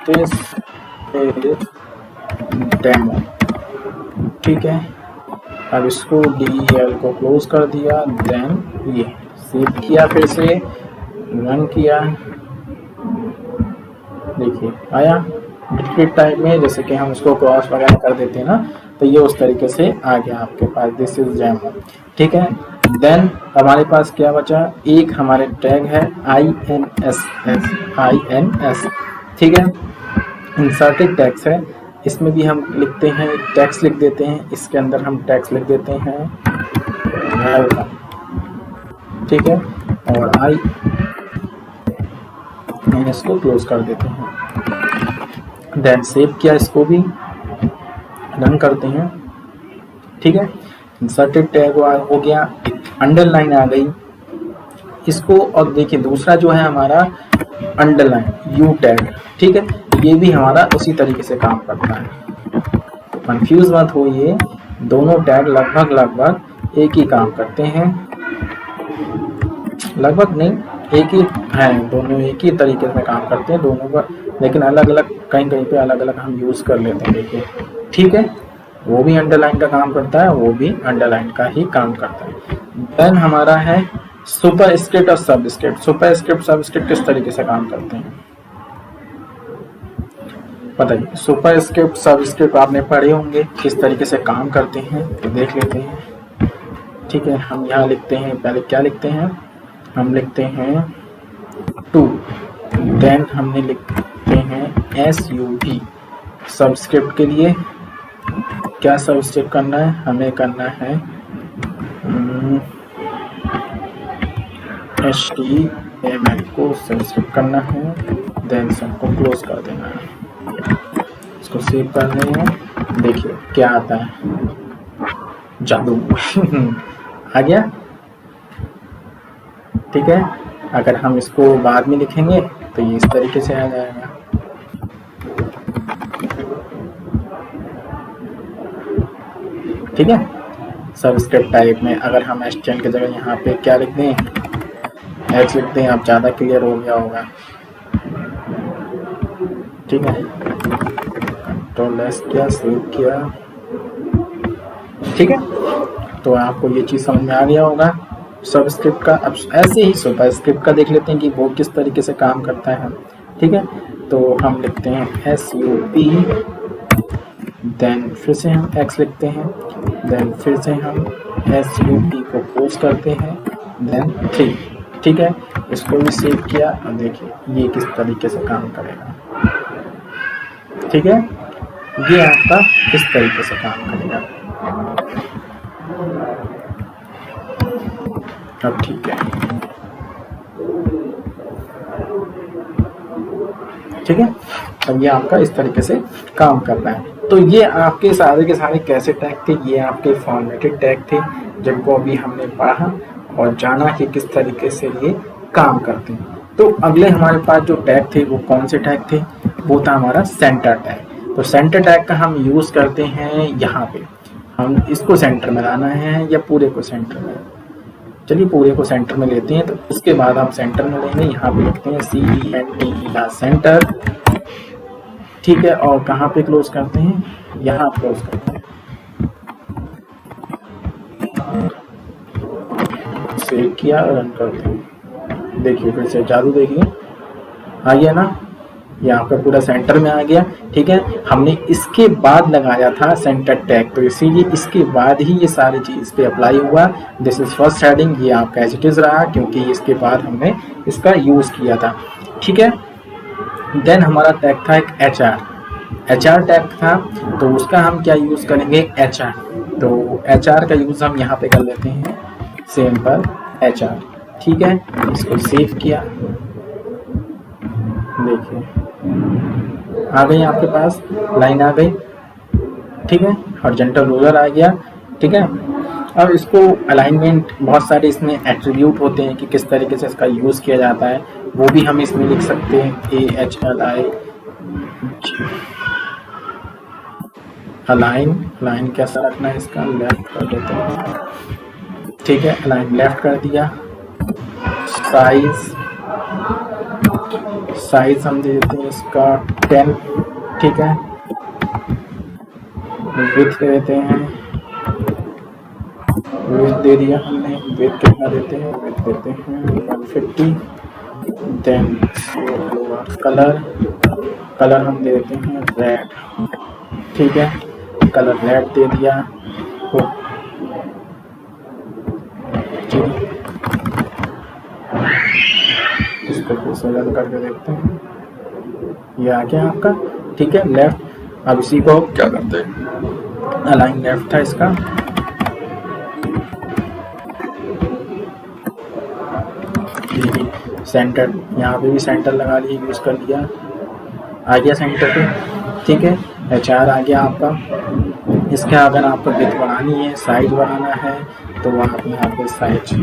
दिस इज डेमो, ठीक है। अब इसको DEL को क्लोज कर दिया, देन ये सेव किया, फिर से रन किया, देखिए आया डिलीटेड टाइप में, जैसे कि हम उसको क्रॉस वगैरह कर देते हैं ना, तो ये उस तरीके से आ गया आपके पास दिस इज डेमो, ठीक है। देन हमारे पास क्या बचा, एक हमारे टैग है INS, ठीक है, इंसर्टेड टैग्स है, इसमें भी हम लिखते हैं टैक्स लिख देते हैं, इसके अंदर हम टैक्स लिख देते हैं वेलकम, ठीक है, और इसको क्लोज कर देते हैं, देन सेव किया, इसको भी रन करते हैं, ठीक है। इंसर्टेड टैग हो गया, अंडरलाइन आ गई इसको, और देखिए दूसरा जो है हमारा अंडरलाइन U टैग, ठीक है, ये भी हमारा उसी तरीके से काम करता है, कंफ्यूज मत होइए, दोनों टैग लगभग एक ही काम करते हैं, लगभग नहीं एक ही है, दोनों एक ही तरीके से काम करते हैं दोनों का, लेकिन अलग अलग कहीं पे अलग अलग हम यूज कर लेते हैं, देखिए, ठीक है। वो भी अंडरलाइन का काम करता है, वो भी अंडरलाइन का ही काम करता है। देन हमारा है सुपर स्क्रिप्ट और सबस्क्रिप्ट। सुपर स्क्रिप्ट सबस्क्रिप्ट किस तरीके से काम करते हैं बताइए। सुपर स्क्रिप्ट सबस्क्रिप्ट आपने पढ़े होंगे किस तरीके से काम करते हैं, तो देख लेते हैं, ठीक है। हम यहाँ लिखते हैं, पहले क्या लिखते हैं, हम लिखते हैं टू, देन हमने लिखते हैं SUB। सबस्क्रिप्ट के लिए क्या सबस्क्रिप्ट करना है, हमें करना है HTML को सबस्क्रिप्ट करना है, देन सबको क्लोज कर देना है, इसको सेव कर रहे हैं, देखिए क्या आता है, जादू आ गया, ठीक है। अगर हम इसको बाद में लिखेंगे तो ये इस तरीके से आ जाएगा, ठीक है। सबस्क्रिप्ट टाइप में अगर हम HTML की जगह यहाँ पे क्या लिख दें एक्स लिखते हैं, अब ज़्यादा क्लियर हो गया होगा। ठीक है, कंट्रोल एस किया, सेव किया। ठीक है, तो आपको ये चीज़ समझ में आ गया होगा सबस्क्रिप्ट का। अब ऐसे ही सुपर स्क्रिप्ट का देख लेते हैं कि वो किस तरीके से काम करता है। ठीक है, तो हम लिखते हैं SUP, देन फिर से हम x लिखते हैं, देन फिर से हम SUP को पोस्ट करते हैं, देन 3। ठीक है, इसको भी सेव किया और देखिए ये किस तरीके से काम करेगा। ठीक है, ये आपका इस तरीके से काम करेगा। अब ठीक है, ठीक है, अब ये आपका इस तरीके से काम कर रहा है। तो ये आपके सारे के सारे कैसे टैग थे, ये आपके फॉर्मेटेड टैग थे जिनको अभी हमने पढ़ा और जाना कि किस तरीके से ये काम करते हैं। तो अगले हमारे पास जो टैग थे वो कौन से टैग थे, वो था हमारा सेंटर टैग। तो सेंटर टैग का हम यूज करते हैं यहाँ पे, हम इसको सेंटर में लाना है या पूरे को सेंटर में। चलिए पूरे को सेंटर में लेते हैं, तो उसके बाद हम सेंटर में लेंगे। यहाँ पे लिखते हैं CENTER सेंटर। ठीक है, और कहाँ पे क्लोज करते हैं, यहाँ क्लोज करते हैं। सेव किया और रन करते हैं। देखिए फिर से जादू देखिए आ गया ना, ये आपका पूरा सेंटर में आ गया। ठीक है, हमने इसके बाद लगाया था सेंटर टैग, तो इसीलिए इसके बाद ही ये सारी चीज इस पे अप्लाई हुआ। दिस इज फर्स्ट हेडिंग, ये आपका एज इट इज रहा क्योंकि इसके बाद हमने इसका यूज किया था। ठीक है, देन हमारा टैग था एक HR टैग था, तो उसका हम क्या यूज करेंगे, HR। तो HR का यूज हम यहाँ पे कर लेते हैं, सिंपल HR। ठीक है, इसको सेव किया, देखिए आ गई आपके पास लाइन आ गई। ठीक है, हॉरिजॉन्टल रूलर आ गया। ठीक है, अब इसको अलाइनमेंट, बहुत सारे इसमें एट्रीब्यूट होते हैं कि किस तरीके से इसका यूज किया जाता है, वो भी हम इसमें लिख सकते हैं। AHLI अलाइन कैसा रखना है, इसका लेफ्ट कर देते हैं। ठीक है, अलाइन लेफ्ट कर दिया। साइज हम दे देते हैं इसका 10। ठीक है, विड्थ दे देते हैं, विड्थ दे दिया हमने। विड्थ कितना देते हैं, विड्थ देते हैं 150। देन कलर हम दे देते हैं रेड। ठीक है, कलर रेड दे दिया। इसको फिर से रन करके देखते हैं, ये आ गया आपका। ठीक है, लेफ्ट। अब इसी को क्या करते हैं, अलाइन लेफ्ट था इसका। सेंटर, यहाँ पे भी सेंटर लगा लिए, यूज कर लिया, आ गया सेंटर पे। ठीक है, HR आ गया आपका। इसके अगर आपको विड्थ बढ़ानी है, साइज बढ़ाना है, तो आप यहाँ पे साइज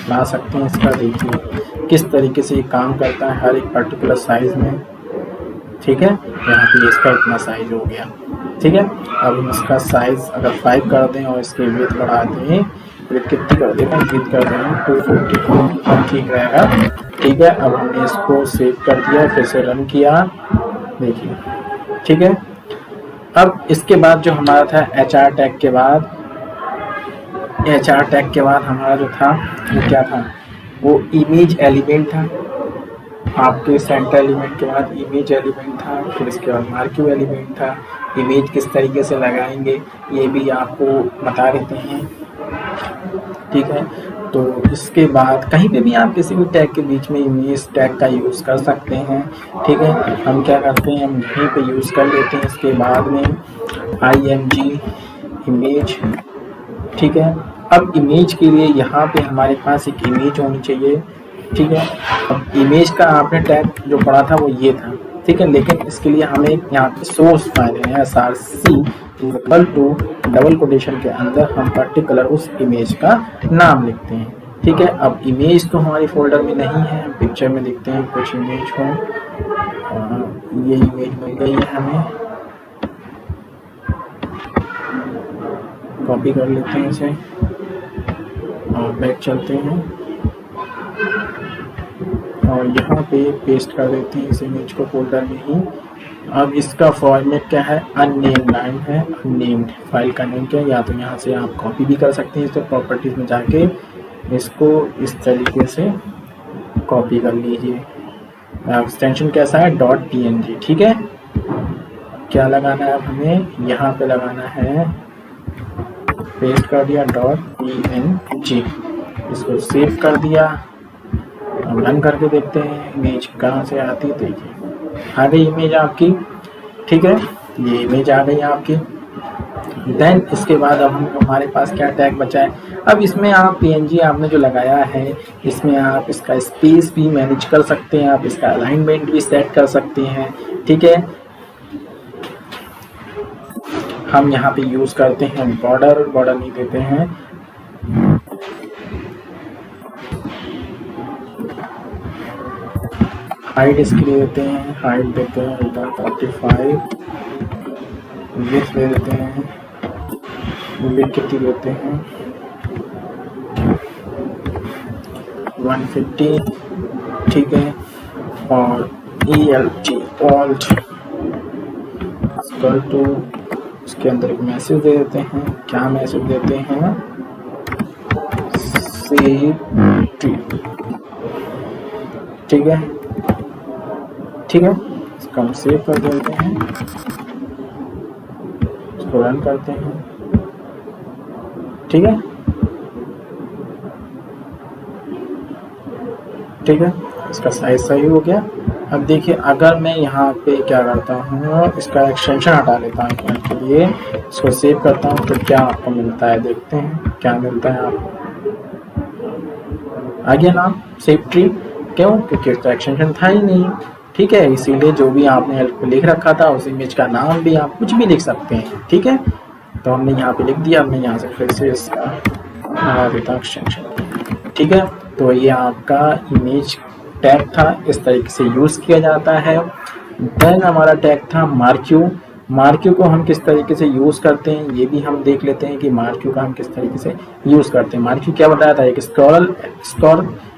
ला सकते हैं इसका। देखिए किस तरीके से ये काम करता है हर एक पर्टिकुलर साइज में। ठीक है, यहाँ पे इसका इतना साइज हो गया। ठीक है, अब हम इसका साइज अगर 5 कर दें और इसकी विड्थ बढ़ा दें, विड्थ कितनी कर दें, विड्थ कर दें 240, ठीक रहेगा। ठीक है, अब हमने इसको सेव कर दिया, फिर से रन किया, देखिए। ठीक है, अब इसके बाद जो हमारा था HR टैग के बाद, हमारा जो था वो क्या था, वो इमेज एलिमेंट था। आपके सेंटर एलिमेंट के बाद इमेज एलिमेंट था, फिर इसके बाद मार्क्यू एलिमेंट था। इमेज किस तरीके से लगाएंगे ये भी आपको बता देते हैं। ठीक है, तो इसके बाद कहीं पे भी आप किसी भी टैग के बीच में इमेज टैग का यूज़ कर सकते हैं। ठीक है, हम क्या करते हैं, हम यहीं पे यूज़ कर लेते हैं। इसके बाद में IMG इमेज। ठीक है, अब इमेज के लिए यहाँ पे हमारे पास एक इमेज होनी चाहिए। ठीक है, अब इमेज का आपने टैग जो पढ़ा था वो ये था। ठीक है, लेकिन इसके लिए हमें यहाँ पे सोर्स फाइल है SRC equal to double quotation के अंदर हम पर्टिकुलर उस इमेज का नाम लिखते हैं। ठीक है, अब इमेज तो हमारी फोल्डर में नहीं है, पिक्चर में देखते हैं कुछ इमेज हो। ये इमेज मिल गई है हमें, कॉपी कर लेते हैं इसे और बैक चलते हैं। और यहाँ पे पेस्ट कर देते हैं इस इमेज को फोल्डर में ही। अब इसका फॉर्मेट क्या है, अननेम्ड नाम है, अननेम्ड फाइल का नेम क्या है, या तो यहाँ से आप कॉपी भी कर सकते हैं, इसको प्रॉपर्टीज में जाके इसको इस तरीके से कॉपी कर लीजिए। एक्सटेंशन कैसा है, .png, ठीक है। क्या लगाना है अब हमें, यहाँ पे लगाना है, पेस्ट कर दिया .png, इसको सेव कर दिया। अब रन करके देखते हैं इमेज कहाँ से आती है। देखिए आ गई इमेज आपकी, ठीक है, ये इमेज आ गई आपकी। देन इसके बाद अब हमारे पास क्या टैग बचा है, अब इसमें आप png आपने जो लगाया है इसमें आप इसका स्पेस भी मैनेज कर सकते हैं, आप इसका अलाइनमेंट भी सेट कर सकते हैं, ठीक है। हम यहाँ पे यूज करते हैं बॉर्डर, बॉर्डर नहीं देते हैं, हाइट इसके लिए देते हैं, हाइट देते हैं 45, विड्थ दे देते हैं, विड्थ कितनी देते हैं 150, ठीक है। और ELT ऑल्ट इक्वल टू, इसके अंदर एक मैसेज दे देते हैं, क्या मैसेज देते हैं, सेव, ठीक है, ठीक है। इसको हम सेव कर देते हैं, इसको रन करते हैं, ठीक है, ठीक है। इसका साइज सही हो गया। अब देखिए अगर मैं यहाँ पे क्या करता हूँ, इसका एक्सटेंशन हटा लेता हूँ के लिए, इसको सेव करता हूँ, तो क्या आपको मिलता है, देखते हैं क्या मिलता है आपको। आ गया नाम सेव ट्री, क्यों, क्योंकि इसका एक्सटेंशन था ही नहीं, ठीक है। इसीलिए जो भी आपने हेल्प पे लिख रखा था उस इमेज का नाम भी आप कुछ भी लिख सकते हैं, ठीक है। तो हमने यहाँ पे लिख दिया, हमने यहाँ से फिर से इसका हटा देता हूँ एक्सटेंशन, ठीक है। तो ये आपका इमेज टैग था, इस तरीके से यूज किया जाता है। देन हमारा टैग था मार्क्यू, मार्क्यू को हम किस तरीके से यूज करते हैं ये भी हम देख लेते हैं कि मार्क्यू का हम किस तरीके से यूज करते हैं। मार्क्यू क्या बताया था, एक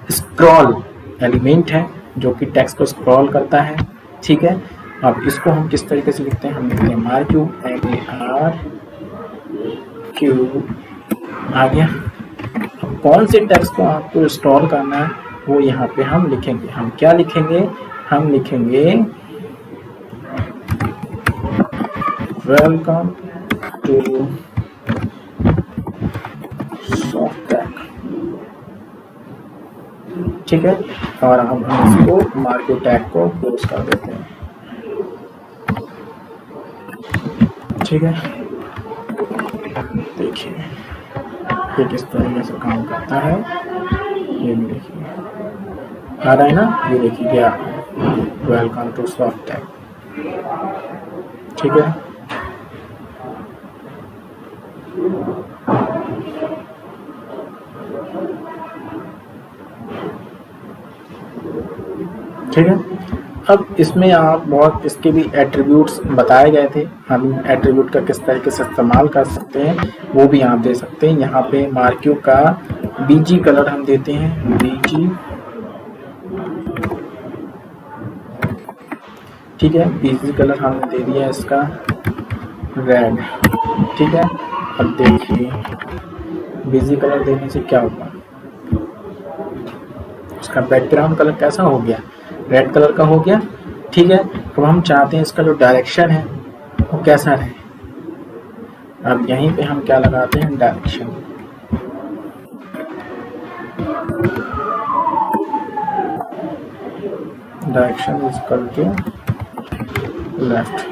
स्क्रॉल एलिमेंट है जो कि टेक्स्ट को स्क्रॉल करता है, ठीक है। अब इसको हम किस तरीके से लिखते हैं, हम लिखते हैं मार्क्यू, MARQ, आ गया। अब कौन से टेक्स्ट को आपको स्टोर करना है वो यहाँ पे हम लिखेंगे, हम क्या लिखेंगे, हम लिखेंगे वेलकम टू सॉफ्टटैग, ठीक है। और हम इसको मार्क्यू टैग को क्लोज कर देते हैं, ठीक है। देखिए ये किस तरीके से काम करता है, ये भी देखिए आ रहा है ना, ये देखिए क्या, वेलकम टू सॉफ्टटैग, ठीक है। ठीक है। अब इसमें आप बहुत इसके भी एट्रीब्यूट्स बताए गए थे, हम एट्रीब्यूट का किस तरीके से इस्तेमाल कर सकते हैं वो भी आप दे सकते हैं। यहाँ पे मार्क्यू का बीजी कलर हम देते हैं, बीजी, ठीक है। बीजी कलर हमने दे दिया इसका रेड, ठीक है। अब देखिए बीजी कलर देने से क्या होगा, उसका बैकग्राउंड कलर कैसा हो गया, रेड कलर का हो गया, ठीक है। अब हम चाहते हैं इसका जो डायरेक्शन है वो कैसा रहे, अब यहीं पे हम क्या लगाते हैं, direction, direction is equal to left,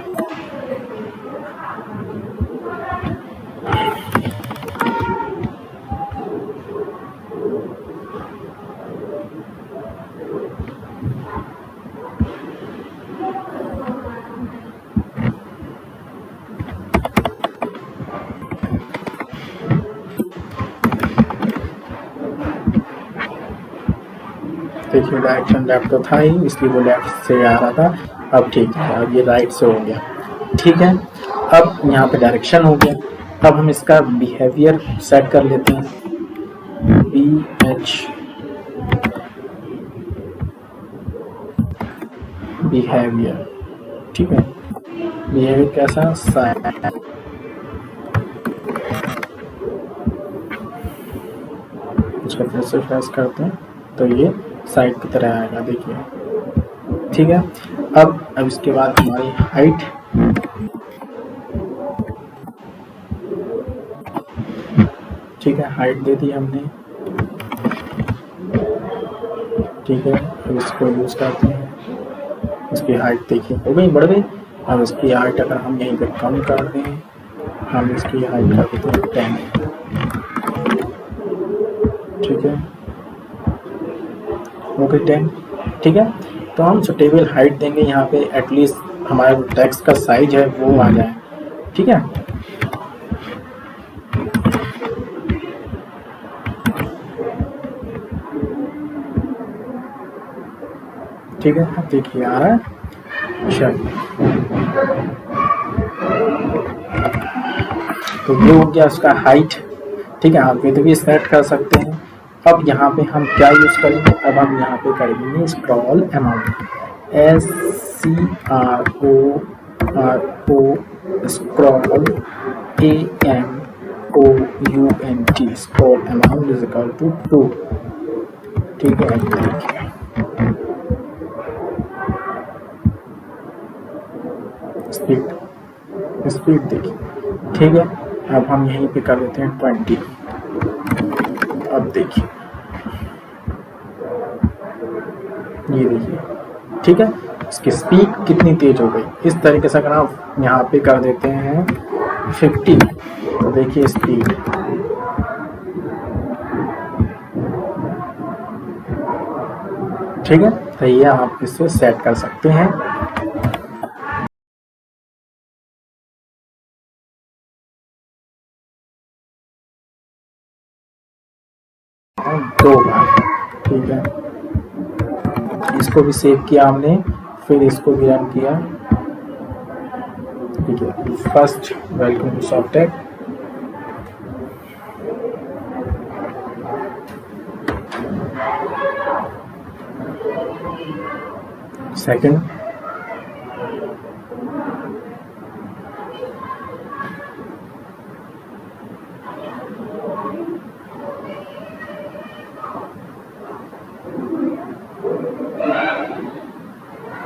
देखिए डायरेक्शन लेफ्ट तो था ही इसलिए वो लेफ्ट से आ रहा था, अब ठीक है, अब ये राइट से हो गया, ठीक है। अब यहाँ पे डायरेक्शन हो गया, अब हम इसका बिहेवियर सेट कर लेते हैं, BH बिहेवियर, ठीक है। बिहेवियर कैसा, साइड, इसको फिर से फ्रेश करते हैं तो ये साइड की तरह आएगा, देखिए, ठीक है। अब इसके बाद हमारी हाइट, ठीक है, हाइट दे दी हमने, ठीक है। अब इसको यूज करते हैं, इसकी हाइट देखिए हो गई, बढ़ गई। अब इसकी हाइट अगर हम यहीं पे कम कर दें, हम इसकी हाइट कर देते हैं 10, ठीक है, हो गई 10, ठीक है। तो हम सुटेबल हाइट देंगे यहाँ पे, एटलीस्ट हमारा टेक्स्ट का साइज है वो आ जाए, ठीक है। ठीक है, देखिए आ रहा है, चलिए, तो ये हो गया उसका हाइट, ठीक है। आप विड्थ भी सेट कर सकते हैं। अब यहाँ पे हम क्या यूज करेंगे, अब हम यहाँ पे करेंगे scroll amount, SCROLL, scroll AMOUNT, scroll amount is equal to 2, ठीक है। देखिए स्पीड देखिए, ठीक है। अब हम यहीं पे कर देते हैं 20, अब देखिए, ये देखिए, ठीक है, इसकी स्पीड कितनी तेज हो गई। इस तरीके से अगर आप यहाँ पे कर देते हैं 50, तो देखिए स्पीड, ठीक है। तो ये आप इससे सेट कर सकते हैं। दो बार, ठीक है, इसको भी सेव किया हमने, फिर इसको भी रन किया, ठीक है। First welcome to Softtech, second,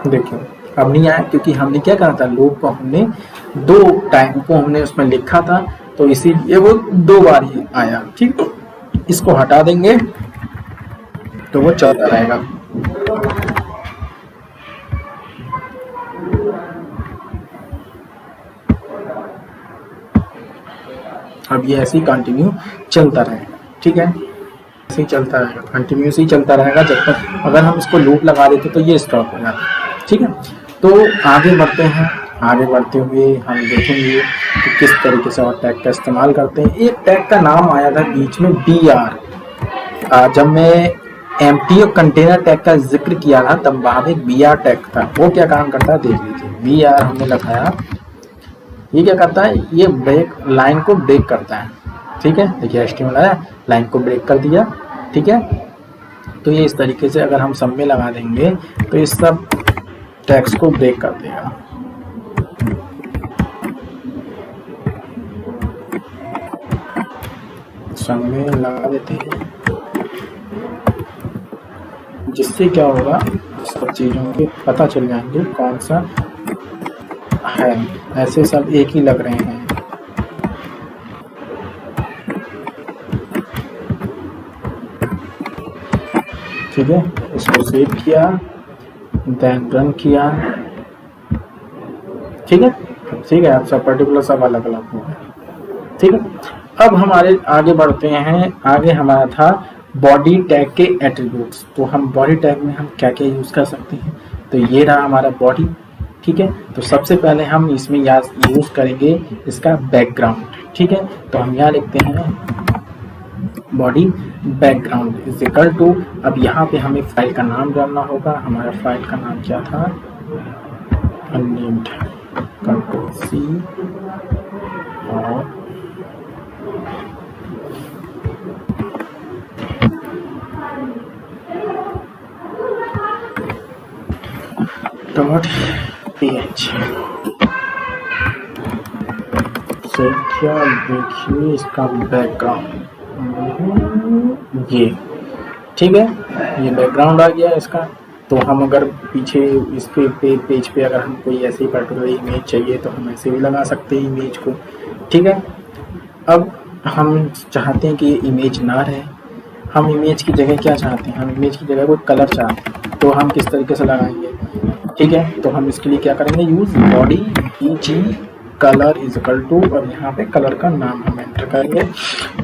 देखिए अब नहीं आया क्योंकि हमने क्या कहा था, लूप को हमने 2 टाइम को हमने उसमें लिखा था, तो इसीलिए वो 2 बार ही आया, ठीक। इसको हटा देंगे तो वो चलता रहेगा। अब ये ऐसे ही कंटिन्यू चलता रहेगा, ठीक है, ऐसे ही चलता रहेगा, कंटिन्यूस ही चलता रहेगा जब तक, अगर हम इसको लूप लगा देते तो ये स्टॉप हो जाता, ठीक है। तो आगे बढ़ते हैं, आगे बढ़ते हुए हम देखेंगे कि किस तरीके से और टैग का इस्तेमाल करते हैं। एक टैग का नाम आया था बीच में BR, जब मैं एम्प्टी और कंटेनर टैग का जिक्र किया था तब वहां पे BR टैग था। वो क्या काम करता है देख लीजिए, BR हमने लगाया, ये क्या करता है, ये ब्रेक लाइन को ब्रेक करता है, ठीक है। देखिए HTML आया, लाइन को ब्रेक कर दिया, ठीक है। तो ये इस तरीके से अगर हम सब में लगा देंगे तो इस सब टैग्स को ब्रेक कर देगा। सब में लगा देते हैं, जिससे क्या होगा, सब चीजों के पता चल जाएंगे कौन सा है, ऐसे सब एक ही लग रहे हैं, ठीक है। इसको सेव किया, देन रन किया, ठीक है, ठीक है। आप सब पर्टिकुलर सब अलग अलग हो गए, ठीक है। अब हमारे आगे बढ़ते हैं, आगे हमारा था बॉडी टैग के एट्रीब्यूट्स। तो हम बॉडी टैग में हम क्या क्या यूज कर सकते हैं, तो ये रहा हमारा बॉडी, ठीक है। तो सबसे पहले हम इसमें यूज करेंगे इसका बैकग्राउंड, ठीक है। तो हम यहाँ लिखते हैं body background is equal to, अब यहाँ पे हमें फाइल का नाम डालना होगा। हमारा फाइल का नाम क्या था, अननेम्ड, कंट्रोल C और डॉट ph से क्या देखिए इसका बैकग्राउंड ये ठीक है, ये बैकग्राउंड आ गया इसका। तो हम अगर पीछे इस पे पेज पे अगर हम कोई ऐसी पर्टिकुलर इमेज चाहिए तो हम ऐसे भी लगा सकते हैं इमेज को, ठीक है। अब हम चाहते हैं कि ये इमेज ना रहे, हम इमेज की जगह क्या चाहते हैं, हम इमेज की जगह कोई कलर चाहते हैं, तो हम किस तरीके से लगाएंगे, ठीक है। तो हम इसके लिए क्या करेंगे, use body bg colour is equal to, और यहाँ पे कलर का नाम हम एंटर करेंगे।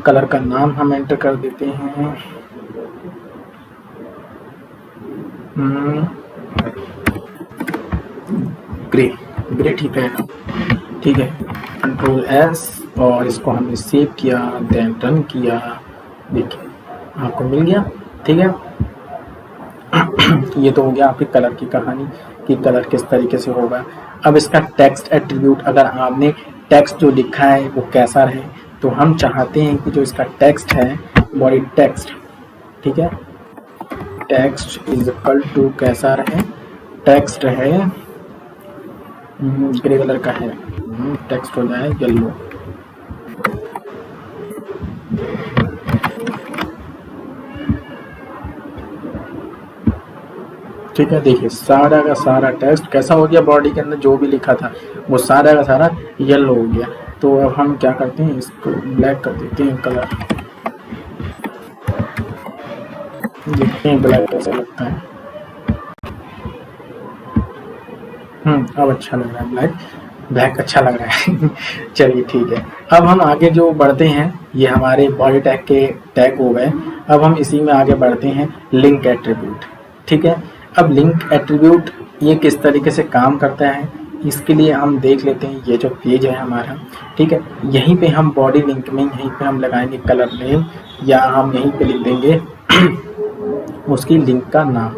कलर का नाम हम एंटर कर देते हैं ग्रे, ग्रे ठीक है, ठीक है। कंट्रोल एस और इसको हमने सेव किया, देन रन किया, देखिए आपको मिल गया, ठीक है। ये तो हो गया आपके कलर की कहानी कि कलर किस तरीके से होगा। अब इसका टेक्स्ट एट्रीब्यूट, अगर आपने टेक्स्ट जो लिखा है वो कैसा रहे, तो हम चाहते हैं कि जो इसका टेक्स्ट है, बॉडी टेक्स्ट, ठीक है, टेक्स्ट इज इक्वल टू कैसा रहे, टेक्स्ट रहे ग्रे कलर का है, टेक्स्ट हो जाए येलो, ठीक है। देखिए सारा का सारा टेक्स्ट कैसा हो गया, बॉडी के अंदर जो भी लिखा था वो सारा का सारा येलो हो गया। तो अब हम क्या करते हैं, इसको ब्लैक कर देते हैं कलर, देखते हैं ब्लैक कैसा लगता है। अब अच्छा लग रहा है, ब्लैक ब्लैक अच्छा लग रहा है। चलिए ठीक है, अब हम आगे जो बढ़ते हैं, ये हमारे बॉडी टैग के टैग हो गए। अब हम इसी में आगे बढ़ते हैं लिंक एट्रीब्यूट, ठीक है। अब लिंक एट्रीब्यूट ये किस तरीके से काम करता है, इसके लिए हम देख लेते हैं। ये जो पेज है हमारा, ठीक है, यहीं पे हम बॉडी लिंक में यहीं पे हम लगाएंगे कलर नेम, या हम यहीं पे लिख देंगे उसकी लिंक का नाम,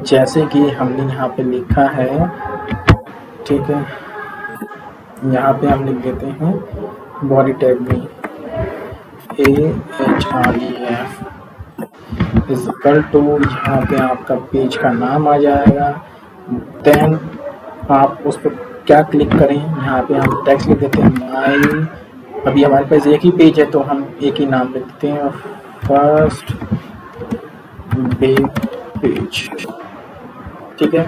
जैसे कि हमने यहाँ पे लिखा है, ठीक है। यहाँ पे हम लिख देते हैं बॉडी टैग में AHREF इज इक्वल टू, यहाँ पे आपका पेज का नाम आ जाएगा। देन आप उस पर क्या क्लिक करें, यहाँ पे हम टेक्स्ट लिख देते हैं माई, अभी हमारे पास एक ही पेज है तो हम एक ही नाम लिख देते हैं, फर्स्ट वेब पेज, ठीक है,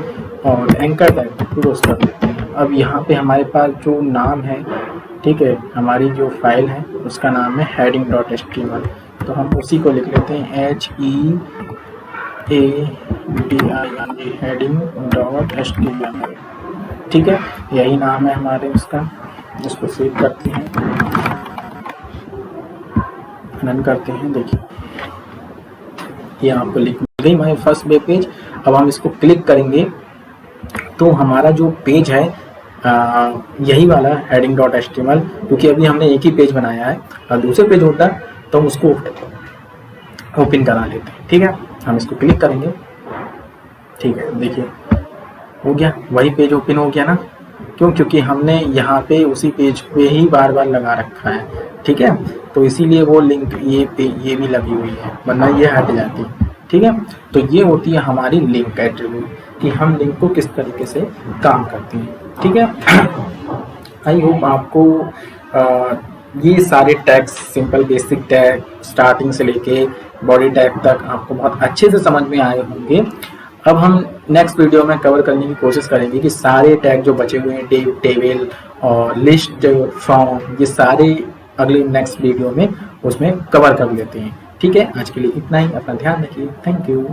और एंकर टैग क्लोज कर देते हैं। अब यहाँ पे हमारे पास जो नाम है, ठीक है, हमारी जो फाइल है उसका नाम है heading.html, तो हम उसी को लिख लेते हैं HEADING heading.html, ठीक है, यही नाम है हमारे उसका। इसको सेव करते हैं, रन करते हैं, देखिए ये आपको लिख गई हमारी फर्स्ट वेब पेज। अब हम इसको क्लिक करेंगे तो हमारा जो पेज है यही वाला heading.html, क्योंकि अभी हमने एक ही पेज बनाया है, और दूसरे पेज होता तो हम उसको ओपन करा लेते हैं, ठीक है। हम इसको क्लिक करेंगे, ठीक है, देखिए हो गया, वही पेज ओपन हो गया ना, क्यों, क्योंकि हमने यहाँ पे उसी पेज पे ही बार बार लगा रखा है, ठीक है। तो इसीलिए वो लिंक ये भी लगी हुई है, वरना ये हट जाती, ठीक है। तो ये होती है हमारी लिंक एट्रीब्यूट, कि हम लिंक को किस तरीके से काम करते हैं, ठीक है। आई होप आपको ये सारे tags, simple basic tag starting से लेके बॉडी टैग तक आपको बहुत अच्छे से समझ में आए होंगे। अब हम नेक्स्ट वीडियो में कवर करने की कोशिश करेंगे कि सारे टैग जो बचे हुए हैं, टेबल और लिस्ट, फ्रॉम, ये सारे अगले नेक्स्ट वीडियो में उसमें कवर कर लेते हैं, ठीक है। आज के लिए इतना ही, अपना ध्यान रखिए, थैंक यू।